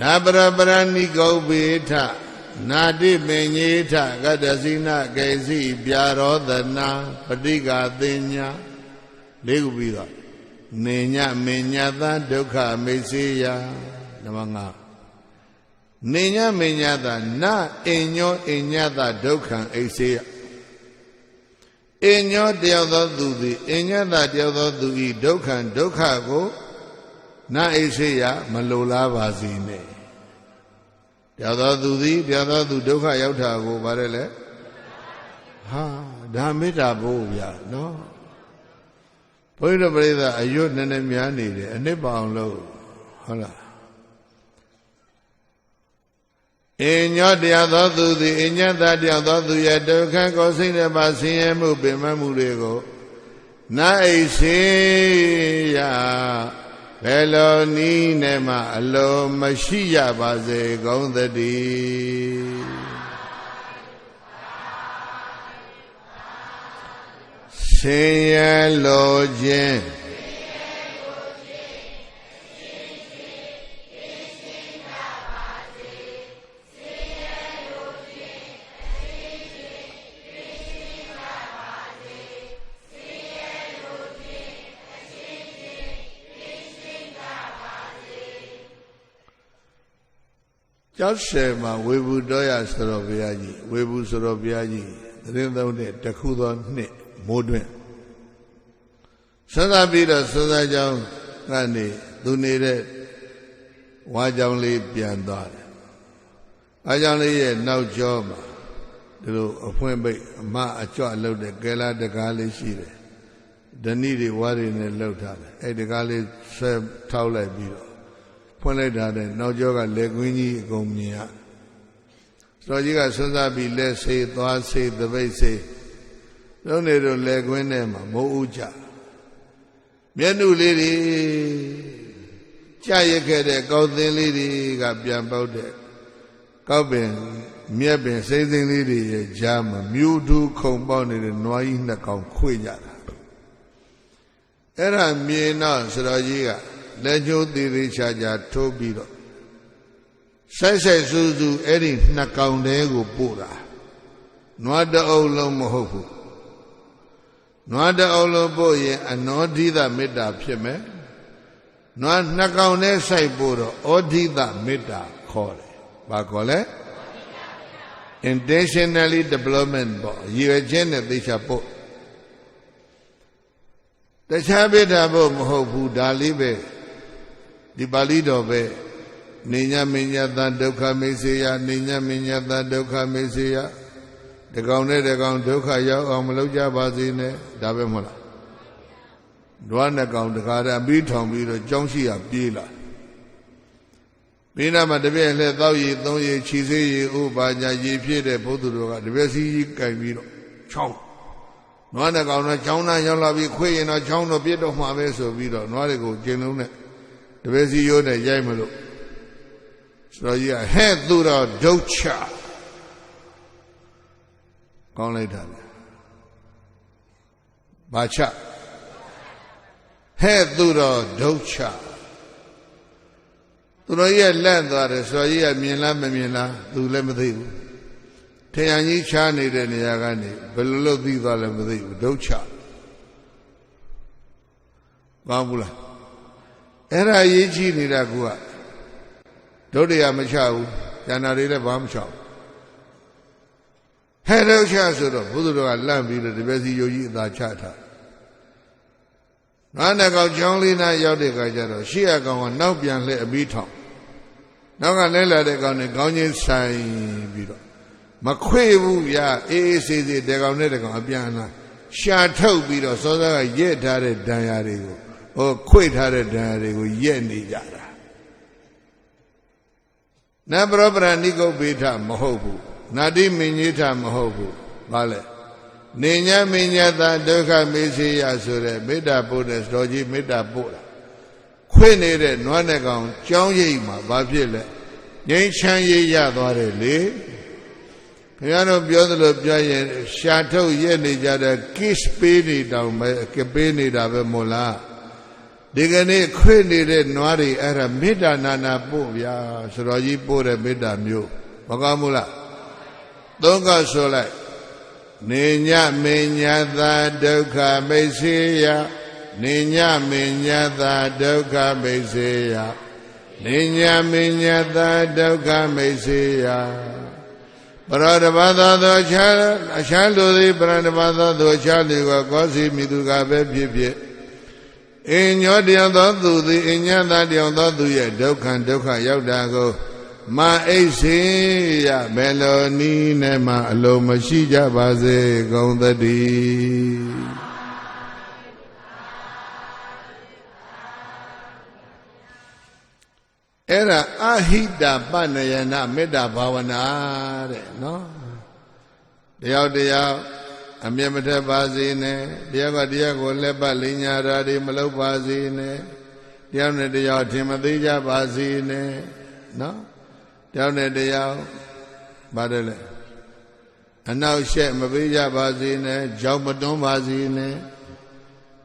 A: နာပရပရဏိကောပိထနာတိပင်ညေထကတ္တစီနကေစီပြာရောသနာပဋိကာသိညာလေးခုပြီးတော့နေညမညသဒုက္ခမိတ်စေယနမငါနေညမညသနာအညောအညသဒုက္ခံအိစေယအညောတယောက်သောသူသည်အညသတယောက်သောသူဤဒုက္ခံဒုက္ခကိုနာအိစေယမလိုလားပါစေနဲ့တယောက်သောသူသည်တယောက်သောသူဒုက္ခရောက်တာကိုဗါတယ်လေဟာဒါမေတ္တာဘို့ဗျာနော်ဘုရားပရိသတ်အယွတ်နည်းနည်းများနေတယ်အနှစ်ပါအောင်လို့ဟုတ်လားအညောတရားသောသူသည်အညတတရားသောသူရဲ့ဒုက္ခကိုစိတ်နဲ့ပါဆင်းရဲမှုပင်မမှုတွေကိုနာအိစေယဘယ်လိုနည်းနဲ့မှအလိုမရှိရပါစေကောင်းသတည်းဆင်းရဲလိုခြင်းကျောက်ဆယ်မှာဝေဘူးတော်ရဆိုတော်ဘုရားကြီးဝေဘူးဆိုတော်ဘုရားကြီးသတင်းသုံးတဲ့တခုသောနှစ်မိုးတွင်ဆက်စားပြီးတော့ဆက်စားကြောင်းကနေသူနေတဲ့ဝါကြောင်းလေးပြန်သွားတယ်။ဝါကြောင်းလေးရဲ့နောက်ကျောမှာဒီလိုအဖွင့်ပိတ်အမအကြွလှုပ်တဲ့ကဲလာတကားလေးရှိတယ်။ဓဏိတွေဝါတွေနဲ့လှုပ်ထားတယ်။အဲ့တကားလေးဆွဲထောက်လိုက်ပြီးတော့ဖွင့်လိုက်တာတဲ့နောက်ကျောကလက်ကွင်းကြီးအကုန်မြင်ရတော်ကြီးကဆွမ်းစားပြီးလက်ဆေးသွားဆေးသပိတ်ဆေးလုံးနေတော့လက်ကွင်းထဲမှာမိုးဥကြမျက်နှုလေးတွေကြာရခဲ့တဲ့ကောက်သင်းလေးတွေကပြန်ပေါက်တဲ့ကောက်ပင်မြက်ပင်စိမ့်စိမ့်လေးတွေရဲ့ကြားမှာမြူထူးခုံပေါက်နေတဲ့နွားကြီးနှစ်ကောင်ခွေကြတာအဲ့ဒါမြင်တော့စတော်ကြီးကလက်ကျိုးသေးသေးချာချာထိုးပြီးတော့ဆိုင်ဆိုင်စူးစူးအဲ့ဒီနှစ်ကောင်တည်းကိုပို့တာနွားတအုပ်လုံးမဟုတ်ဘူးနွားတအုပ်လုံးပို့ရင်အနောဓိသမေတ္တာဖြစ်မယ်နွားနှစ်ကောင်တည်းစိုက်ပို့တော့ဩဓိသမေတ္တာခေါ်တယ်ဘာခေါ်လဲ intentionally development ပေါ့ရည်ရွယ်ချက်နဲ့သိချပို့တခြားမေတ္တာဖို့မဟုတ်ဘူးဒါလေးပဲဒီပါဠိတော်ပဲနေညမညတဒုက္ခမေစေယနေညမညတဒုက္ခမေစေယတကောင်နဲ့တကောင်ဒုက္ခရောက်အောင်မလုပ်ကြပါစေနဲ့ဒါပဲမဟုတ်လားဓွားနှစ်ကောင်တခါတည်းပြီးထောင်ပြီးတော့ကြောင်းရှိရပြေးလာပြီးနောက်မှာတပည့်လှဲ့တောက်ရည်သုံးရည်ခြီစေးရည်ဥပါညာရည်ဖြစ်တဲ့ဘုသူတော်ကတပည့်စီကြီးကြိုင်ပြီးတော့ချောင်းနွားနှစ်ကောင်တော့ချောင်းသားရောက်လာပြီးခွေးရင်တော့ချောင်းတော့ပြစ်တော့မှာပဲဆိုပြီးတော့နွားတွေကိုကျင်းလုံးနဲ့တပည့်စီရိုးနဲ့ရိုက်မလို့ဆိုတော့ကြီးကဟဲ့သူတော်ဒုက္ခကောင်းလိုက်တာလေဘာချဟဲ့သူတော်ဒုက္ခသူတော်ကြီးကလန့်သွားတယ်ဆိုတော့ကြီးကမြင်လားမမြင်လားသူလည်းမသိဘူးထရံကြီးချားနေတဲ့နေရာကနေဘယ်လိုလုပ်သိသွားလဲမသိဘူးဒုက္ခကောင်းဘူးလားအဲ့ဒါရေးကြည့်နေတာကူကဒုတိယမချဘူးဉာဏ်တွေလည်းဘာမှမချဘူး ဟဲ့တော့ချဆိုတော့ဘုသူတော်ကလန့်ပြီးတော့တပည့်စီယိုကြီးအသာချထားနွားနဲ့ကောင်ချောင်းလေးနာရောက်တဲ့ခါကျတော့ရှေ့အကောင်ကနောက်ပြန်လှည့်အပြီးထောင်နောက်ကလဲလာတဲ့ကောင်နဲ့ခေါင်းချင်းဆိုင်ပြီးတော့မခွေဘူးဗျာအေးအေးဆေးဆေးတဲ့ကောင်နဲ့တဲ့ကောင်အပြန်လာရှာထုတ်ပြီးတော့စောစောကရက်ထားတဲ့ဒဏ်ရာတွေကိုခွေထားတဲ့ဒဏ်ရာတွေကိုရက်နေကြတာနပရောပရဏိကုတ်ပိဋမဟုတ်ဘူးနာတိမင်းကြီးထမဟုတ်ဘူးဘာလဲနေညမင်းညတာဒုက္ခမေစေယဆိုတဲ့မေတ္တာပို့တဲ့တော်ကြီးမေတ္တာပို့တာခွေနေတဲ့နွားနဲ့ကောင်ကြောင်းရိပ်မှာဘာဖြစ်လဲငြိမ်းချမ်းရေးရသွားတယ်လေခင်ဗျားတို့ပြောသလိုပြောရင်ရှာထုတ်ရက်နေကြတဲ့ kiss ပေးနေတောင်ပဲပေးနေတာပဲမို့လားဒီကနေ့ခွေနေတဲ့နွားတွေအဲ့ဒါမေတ္တာနာနာပို့ဗျာဆိုတော်ကြီးပို့တဲ့မေတ္တာမျိုးမကောင်းဘူးလားသုံးကဆိုလိုက်နေညမင်းညတာဒုက္ခမိတ်စေယနေညမင်းညတာဒုက္ခမိတ်စေယနေညမင်းညတာဒုက္ခမိတ်စေယပရဒဘာသာသောအခြားလူသည်ပရဒဘာသာသောအခြားလူကကောစီမိသူကပဲဖြစ်ဖြစ်အင်းညောတရားသောသူသည်အညတာတရားသောသူရဲ့ဒုက္ခရောက်တာကိုမအိတ်စေရဘယ်လိုနည်းနဲ့မှအလိုမရှိကြပါစေကုန်သတည်းအဲ့ဒါအဟိတပနယနာမေတ္တာဘာဝနာတဲ့နော်တရားအမြဲမထက်ပါစေနဲ့တရားကိုလက်ပတ်လိညာဓာတွေမလုပ်ပါစေနဲ့တရားနဲ့တရားထင်မသေးကြပါစေနဲ့နော်တရားနဲ့တရားပါတယ်လေအနောက်ရှက်မပေးကြပါစေနဲ့ကြောက်မတွန်းပါစေနဲ့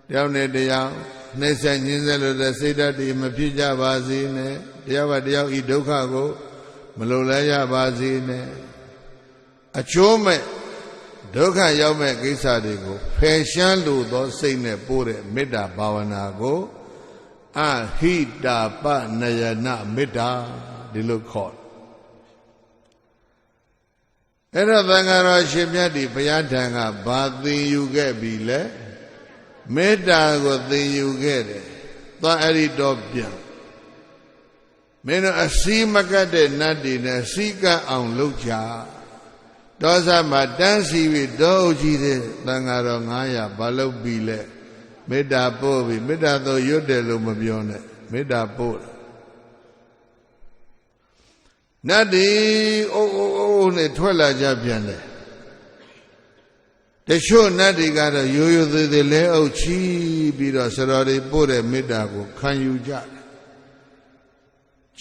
A: တရားနဲ့တရားနှိမ့်ဆက်ညှင်းဆဲလို့တဲ့စိတ်ဓာတ်တွေမဖြစ်ကြပါစေနဲ့တရားဤဒုက္ခကိုမလုံလဲရပါစေနဲ့အချိုးမဲ့ဒုက္ခရောက်မဲ့ကိစ္စတွေကိုဖယ်ရှင်းလို့သောစိတ်နဲ့ပို့တဲ့မေတ္တာဘာဝနာကိုအဟိတာပနယနာမေတ္တာဒီလိုခေါ်အဲ့တော့သံဃာတော်ရှင်မြတ်ဒီဘုရားထံကဘာသင်ယူခဲ့ပြီလဲမေတ္တာကိုသင်ယူခဲ့တယ်သွားအဲ့ဒီတော့ပြန်မင်းတို့အစည်းမကတ်တဲ့နတ်တွေနဲ့စီကပ်အောင်လုပ်ကြဒေါသမှာတန်းစီပြီးတောအုပ်ကြီးတဲ့သံဃာတော်900ဘာလုပ်ပြီလဲမေတ္တာပို့ပြီမေတ္တာတော့ရွတ်တယ်လို့မပြောနဲ့မေတ္တာပို့နတ်ဒီအိုးနဲ့ထွက်လာကြပြန်တယ်တချို့နတ်တွေကတော့ရိုးရိုးသေးသေးလဲအုပ်ချီးပြီးတော့စတော်တွေပို့တဲ့မေတ္တာကိုခံယူကြတယ်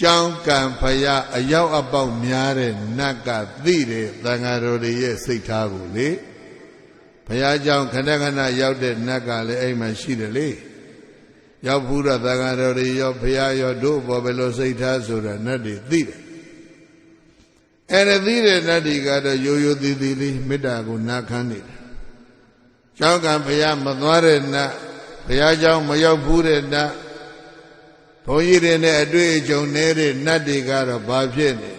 A: ကြောင်းကံဖယားအရောက်အပေါက်များတဲ့နတ်ကသိတယ်သံဃာတော်တွေရဲ့စိတ်ထားကိုလေဘုရားကြောင့်ခဏရောက်တဲ့နတ်ကလည်းအိမ်မှာရှိတယ်လေရောက်ဘူးတော့သံဃာတော်တွေရောဘုရားရောတို့ဘောဘယ်လိုစိတ်ထားဆိုတာနတ်တွေသိတယ်အဲ့ဒါသိတဲ့နတ်တွေကတော့ရိုးရိုးသေးသေးလေးမေတ္တာကိုနာခံနေတယ်ကြောင်းကံဘုရားမသွားတဲ့နတ်ဘုရားကြောင့်မရောက်ဘူးတဲ့နတ်ဘုန်းကြီးတွေနဲ့အတွေ့အကြုံနေတဲ့နတ်တွေကတော့ဘာဖြစ်နေ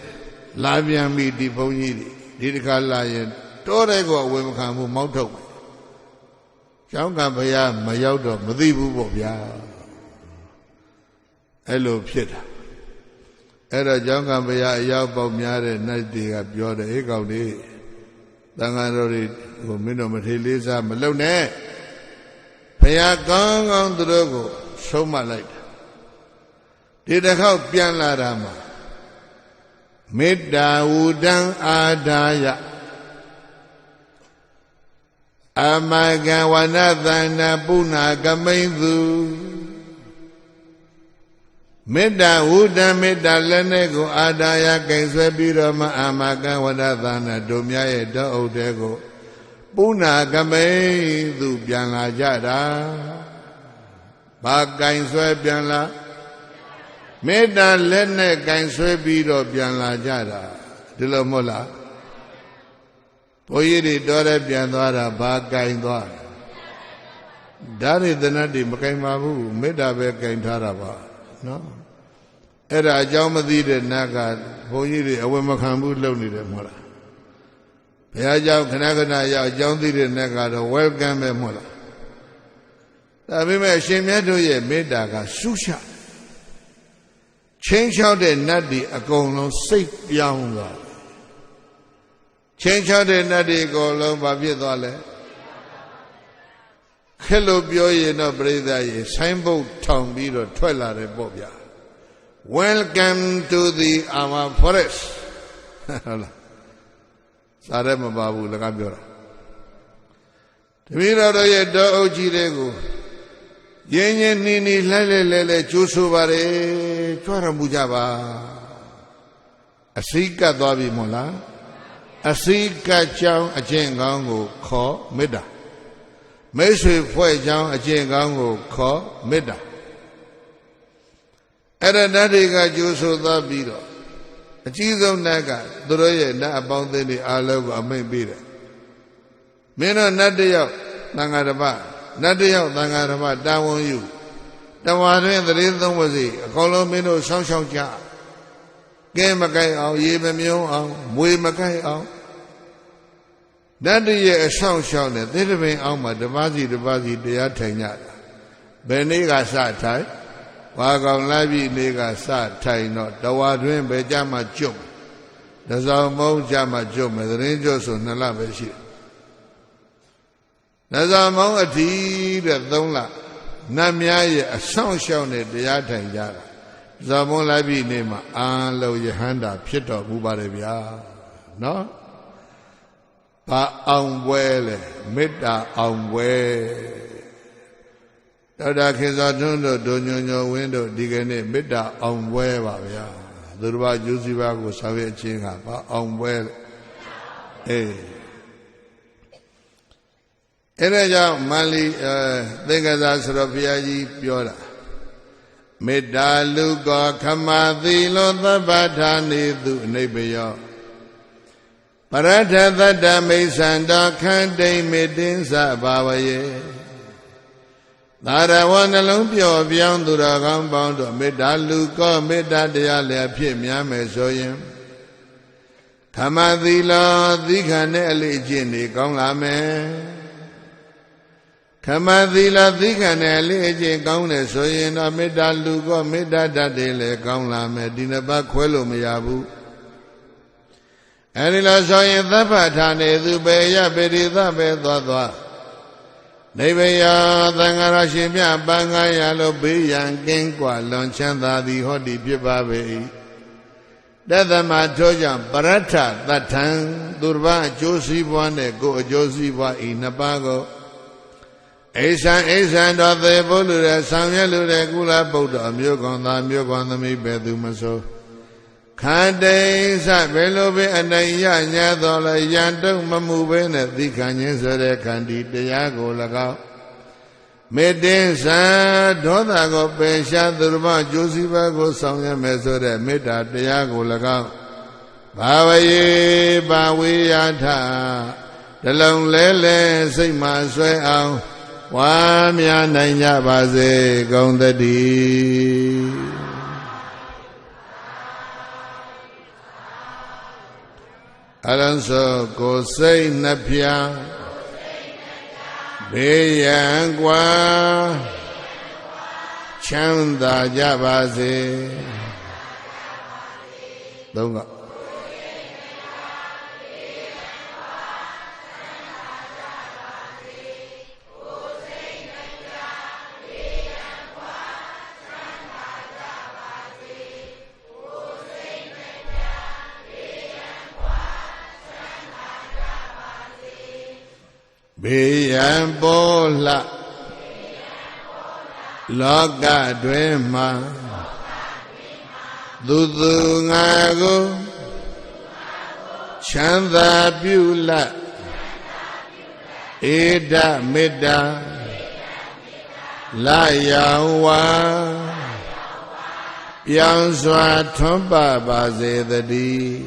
A: လာပြန်ပြီဒီဘုန်းကြီးတွေဒီတစ်ခါလာရင်တောတဲ့ကောအဝေမခံဘူးမောက်ထုတ်မယ်ကျောင်းကဘုရားမရောက်တော့မသိဘူးပေါ့ဗျာအဲ့လိုဖြစ်တာအဲ့တော့ကျောင်းကဘုရားအရောက်ပေါက်များတဲ့နတ်တွေကပြောတယ်အေးကောက်လေးသံဃာတော်တွေကိုမင်းတို့မထေလေးစားမလုပ်နဲ့ဘုရားကောင်းကောင်းသူတို့ကိုဆုံးမလိုက်တာဒီတစ်ခေါက်ပြန်လာတာမှာမေတ္တာဝုဒံအာဒါယအမကံဝနသနာပုဏ္ဏကမိန်သူမေတ္တာဝုဒံမေတ္တာလည်းနဲ့ကိုအာဒါယကင်ဆွဲပြီးတော့မှအမကံဝနသနာတို့များရဲ့တောအုပ်တဲကိုပုဏ္ဏကမိန်သူပြန်လာကြတာဘာကင်ဆွဲပြန်လာမေတ္တာလက်နဲ့ကင်ဆွဲပြီးတော့ပြန်လာကြတာဒီလိုမဟုတ်လားဘုန်းကြီးတွေတော်တဲ့ပြန်သွားတာဘာကင်သွားဓာရီသနတ်တွေမကင်ပါဘူးမေတ္တာပဲကင်ထားတာပါနော်အဲ့ဒါအကြောင်းမသိတဲ့နတ်ကဘုန်းကြီးတွေအဝယ်မခံဘူးလုပ်နေတယ်မဟုတ်လား ဘုရားကြောင့်ခဏခဏရောက်အကြောင်းသိတဲ့နဲ့ကတော့ welcome ပဲမဟုတ်လားဒါပေမဲ့အရှင်မြတ်တို့ရဲ့မေတ္တာကရှုရှချင်းချောက်တဲ့နတ်တွေအကုန်လုံးစိတ်ပြောင်းသွားချင်းချောက်တဲ့နတ်တွေအကုန်လုံးဘာဖြစ်သွားလဲခက်လို့ပြောရင်တော့ပြိဿရေဆိုင်းဘုတ်ထောင်ပြီးတော့ထွက်လာတယ်ပေါ့ဗျာ Welcome to the our forest ဟုတ်လားစားရဲမပါဘူးလကပြောတာတပည့်တော်ရဲ့တောအုပ်ကြီးတွေကိုရင်းရင်းနှီးနှီးလှဲလဲကျိုးဆိုပါれကြွရမှုကြပါအစိကတ်သွားပြီမို့လားအစိကတ်ကြောင်းအကျင့်ကောင်းကိုခေါ်မေတ္တာမိတ်ဆွေဖွဲ့ကြောင်းအကျင့်ကောင်းကိုခေါ်မေတ္တာအဲ့ဒါနတ်တွေကကျိုးဆိုသွားပြီးတော့အကြီးဆုံးနတ်ကသူတို့ရဲ့နတ်အပေါင်းအသင်းတွေအားလုံးကိုအမိန့်ပေးတယ်မင်းတို့နတ်တယောက်သံဃာတစ်ပါးနတ်တယောက်သံဃာတစ်ပါးတာဝန်ယူတဝါတွင်သတိသုံးပါစေအကုန်လုံးမင်းတို့စောင့်ရှောက်ကြကဲမကိုက်အောင်ရေမမြုံအောင်မွေမကိုက်အောင်နတ်တရဲ့အဆောင်ရှောက်နဲ့သစ်တပင်အောင်မှာတပါးစီတရားထိုင်ကြတာဘယ်နေ့ကစထိုင်ဘာကောင်လာပြီနေ့ကစထိုင်တော့တဝါတွင်ပဲကြမှာကျွတ်တစောင်းမုံကြမှာကျွတ်မယ်သတင်းကျွတ်ဆို2လပဲရှိတယ်တစောင်းမုံအထီးတဲ့3လနတ်များရဲ့အဆောင်ရှောက်နဲ့တရားထိုင်ကြတာဇော်မုံလာပြီနေ့မှာအာလုံးယဟန္တာဖြစ်တော်မူပါတယ်ဗျာနော်ဘာအောင်ပွဲလဲမေတ္တာအောင်ပွဲတော်တာခေသောထွန်းတို့ဒုညညဝင်းတို့ဒီကနေ့မေတ္တာအောင်ပွဲပါဗျာသူတစ်ပါးကျိုးစီပါကိုဆောင်ရွက်ခြင်းကဘာအောင်ပွဲအေးအဲ့ဒါကြောင့်မန္လီသင်္ကစားဆိုတော့ဘုရားကြီးပြောတာမေတ္တာလူကောခမသီလောသဗ္ဗထာနေသူအနိဗ္ဗယောပရထသတ္တမိစ္ဆန္တောခန္တိမေတ္တင်္စဘာဝယေသာရဝနှလုံးပျော်ပြောင်းသူတော်ကောင်းပေါင်းတို့မေတ္တာလူကောမေတ္တာတရားလည်းဖြစ်များမယ်ဆိုရင်ခမသီလောသီခံတဲ့အလေးအကျင့်တွေကောင်းလာမယ်ခမသီလောသီခံတဲ့အလေးအကျင့်ကောင်းတယ်ဆိုရင်တော့မေတ္တာလူကောမေတ္တာတတ်တယ်လည်းကောင်းလာမယ်ဒီနှစ်ပါးခွဲလို့မရဘူးအဲဒီလိုဆိုရင်သဗ္ဗထာနေသူပေယပေရိသပဲသွားနိဗ္ဗယသံဃာရရှင်မြတ်ပန်းကားရလို့ဘေးရန်ကင်းကွာလွန်ချမ်းသာသည်ဟောဒီဖြစ်ပါပေ၏တသမထို့ကြောင့်ပရထသတ္ထံသူတစ်ပါးအကျိုးစီးပွားနဲ့ကိုယ်အကျိုးစီးပွားဤနှစ်ပါးကိုအိဆံတော်သေဖို့လူတဲ့ဆောင်ရွက်လူတဲ့ကုလဗုဒ္ဓအမျိုးကောင်းသားမျိုးကောင်းသမီးပဲသူမဆိုခန္တိစဘယ်လိုပဲအနိုင်ရညာတော်လဲရန်တုံမမှုပဲနဲ့သိခံခြင်းဆိုတဲ့ခန္တီတရားကို၎င်းမေတ္တင်္စဒေါသကိုပယ်ရှားသူတစ်ပါးကျိုးစီးပွားကိုဆောင်ရွက်မယ်ဆိုတဲ့မေတ္တာတရားကို၎င်းဘာဝယေဘာဝေယထတလုံးလဲစိတ်မှဆွဲအောင်ဝါများနိုင်ကြပါစေကုန်သတည်းအရန်သောကိုယ်စိတ်နှဖျားဘေးရန်กว่าချမ်းသာကြပါစေသုံးကဘေးရန်ပေါ်လှလောကတွင်မှာသူငါကိုချမ်းသာပြုလတ်ဧဒမေတ္တာလာယောင်ဝါပြောင်းစွာထွန်းပပါစေတည်း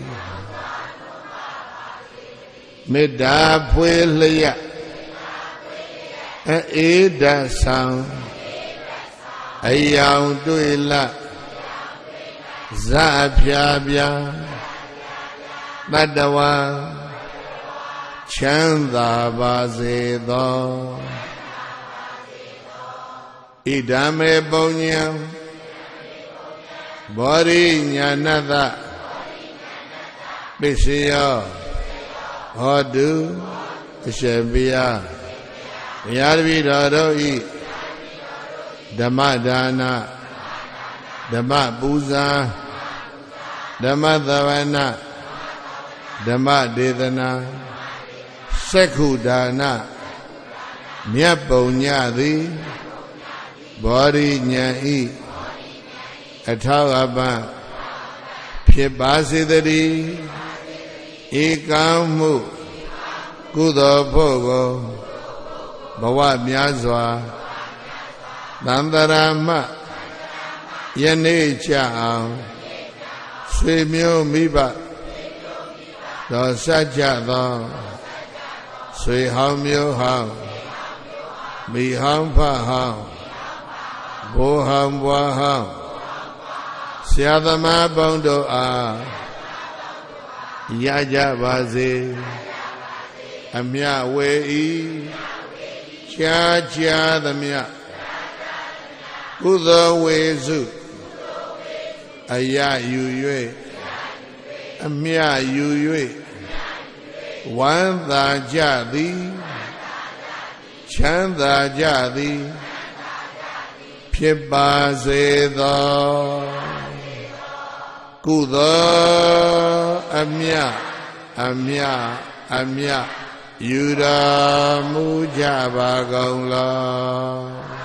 A: မေတ္တာဖွေလျက်အေဒဆောင်အယောင်တွေ့လဇအဖျားပြတတဝါ ချမ်းသာပါစေသောဣဒံမေပုညံဘောရိညာဏတပစ္စယောဟောတုအရှင်ဘုရားဘုရားတပည့်တော်တို့ဤဓမ္မဒါနဓမ္မပူဇာဓမ္မသဝနာဓမ္မဒေသနာစက္ခုဒါနမြတ်ပုံညသည်ဘောရိညာဤအထောက်အပံ့ဖြစ်ပါစေတည်းဧကံမှုကုသိုလ်ဖို့ကိုဘဝများစွာသံတရာမယနေ့ချအောင်ဆွေမျိုးမိဘတော်စัจจသောဆွေဟောင်းမျိုးဟောင်းမိဟောင်းဖဟောင်းဘိုးဟောင်းဘွားဟောင်းဆရာသမားပေါင်းတို့အားရကြပါစေအမြဝေဤကြာကြာသမျှကုသိုလ်ဝေစုအယယူ၍အမြယူ၍ဝမ်းသာကြသည်ချမ်းသာကြသည်ဖြစ်ပါစေသောကုသိုလ်အမြယူတော်မူကြပါကုန်လော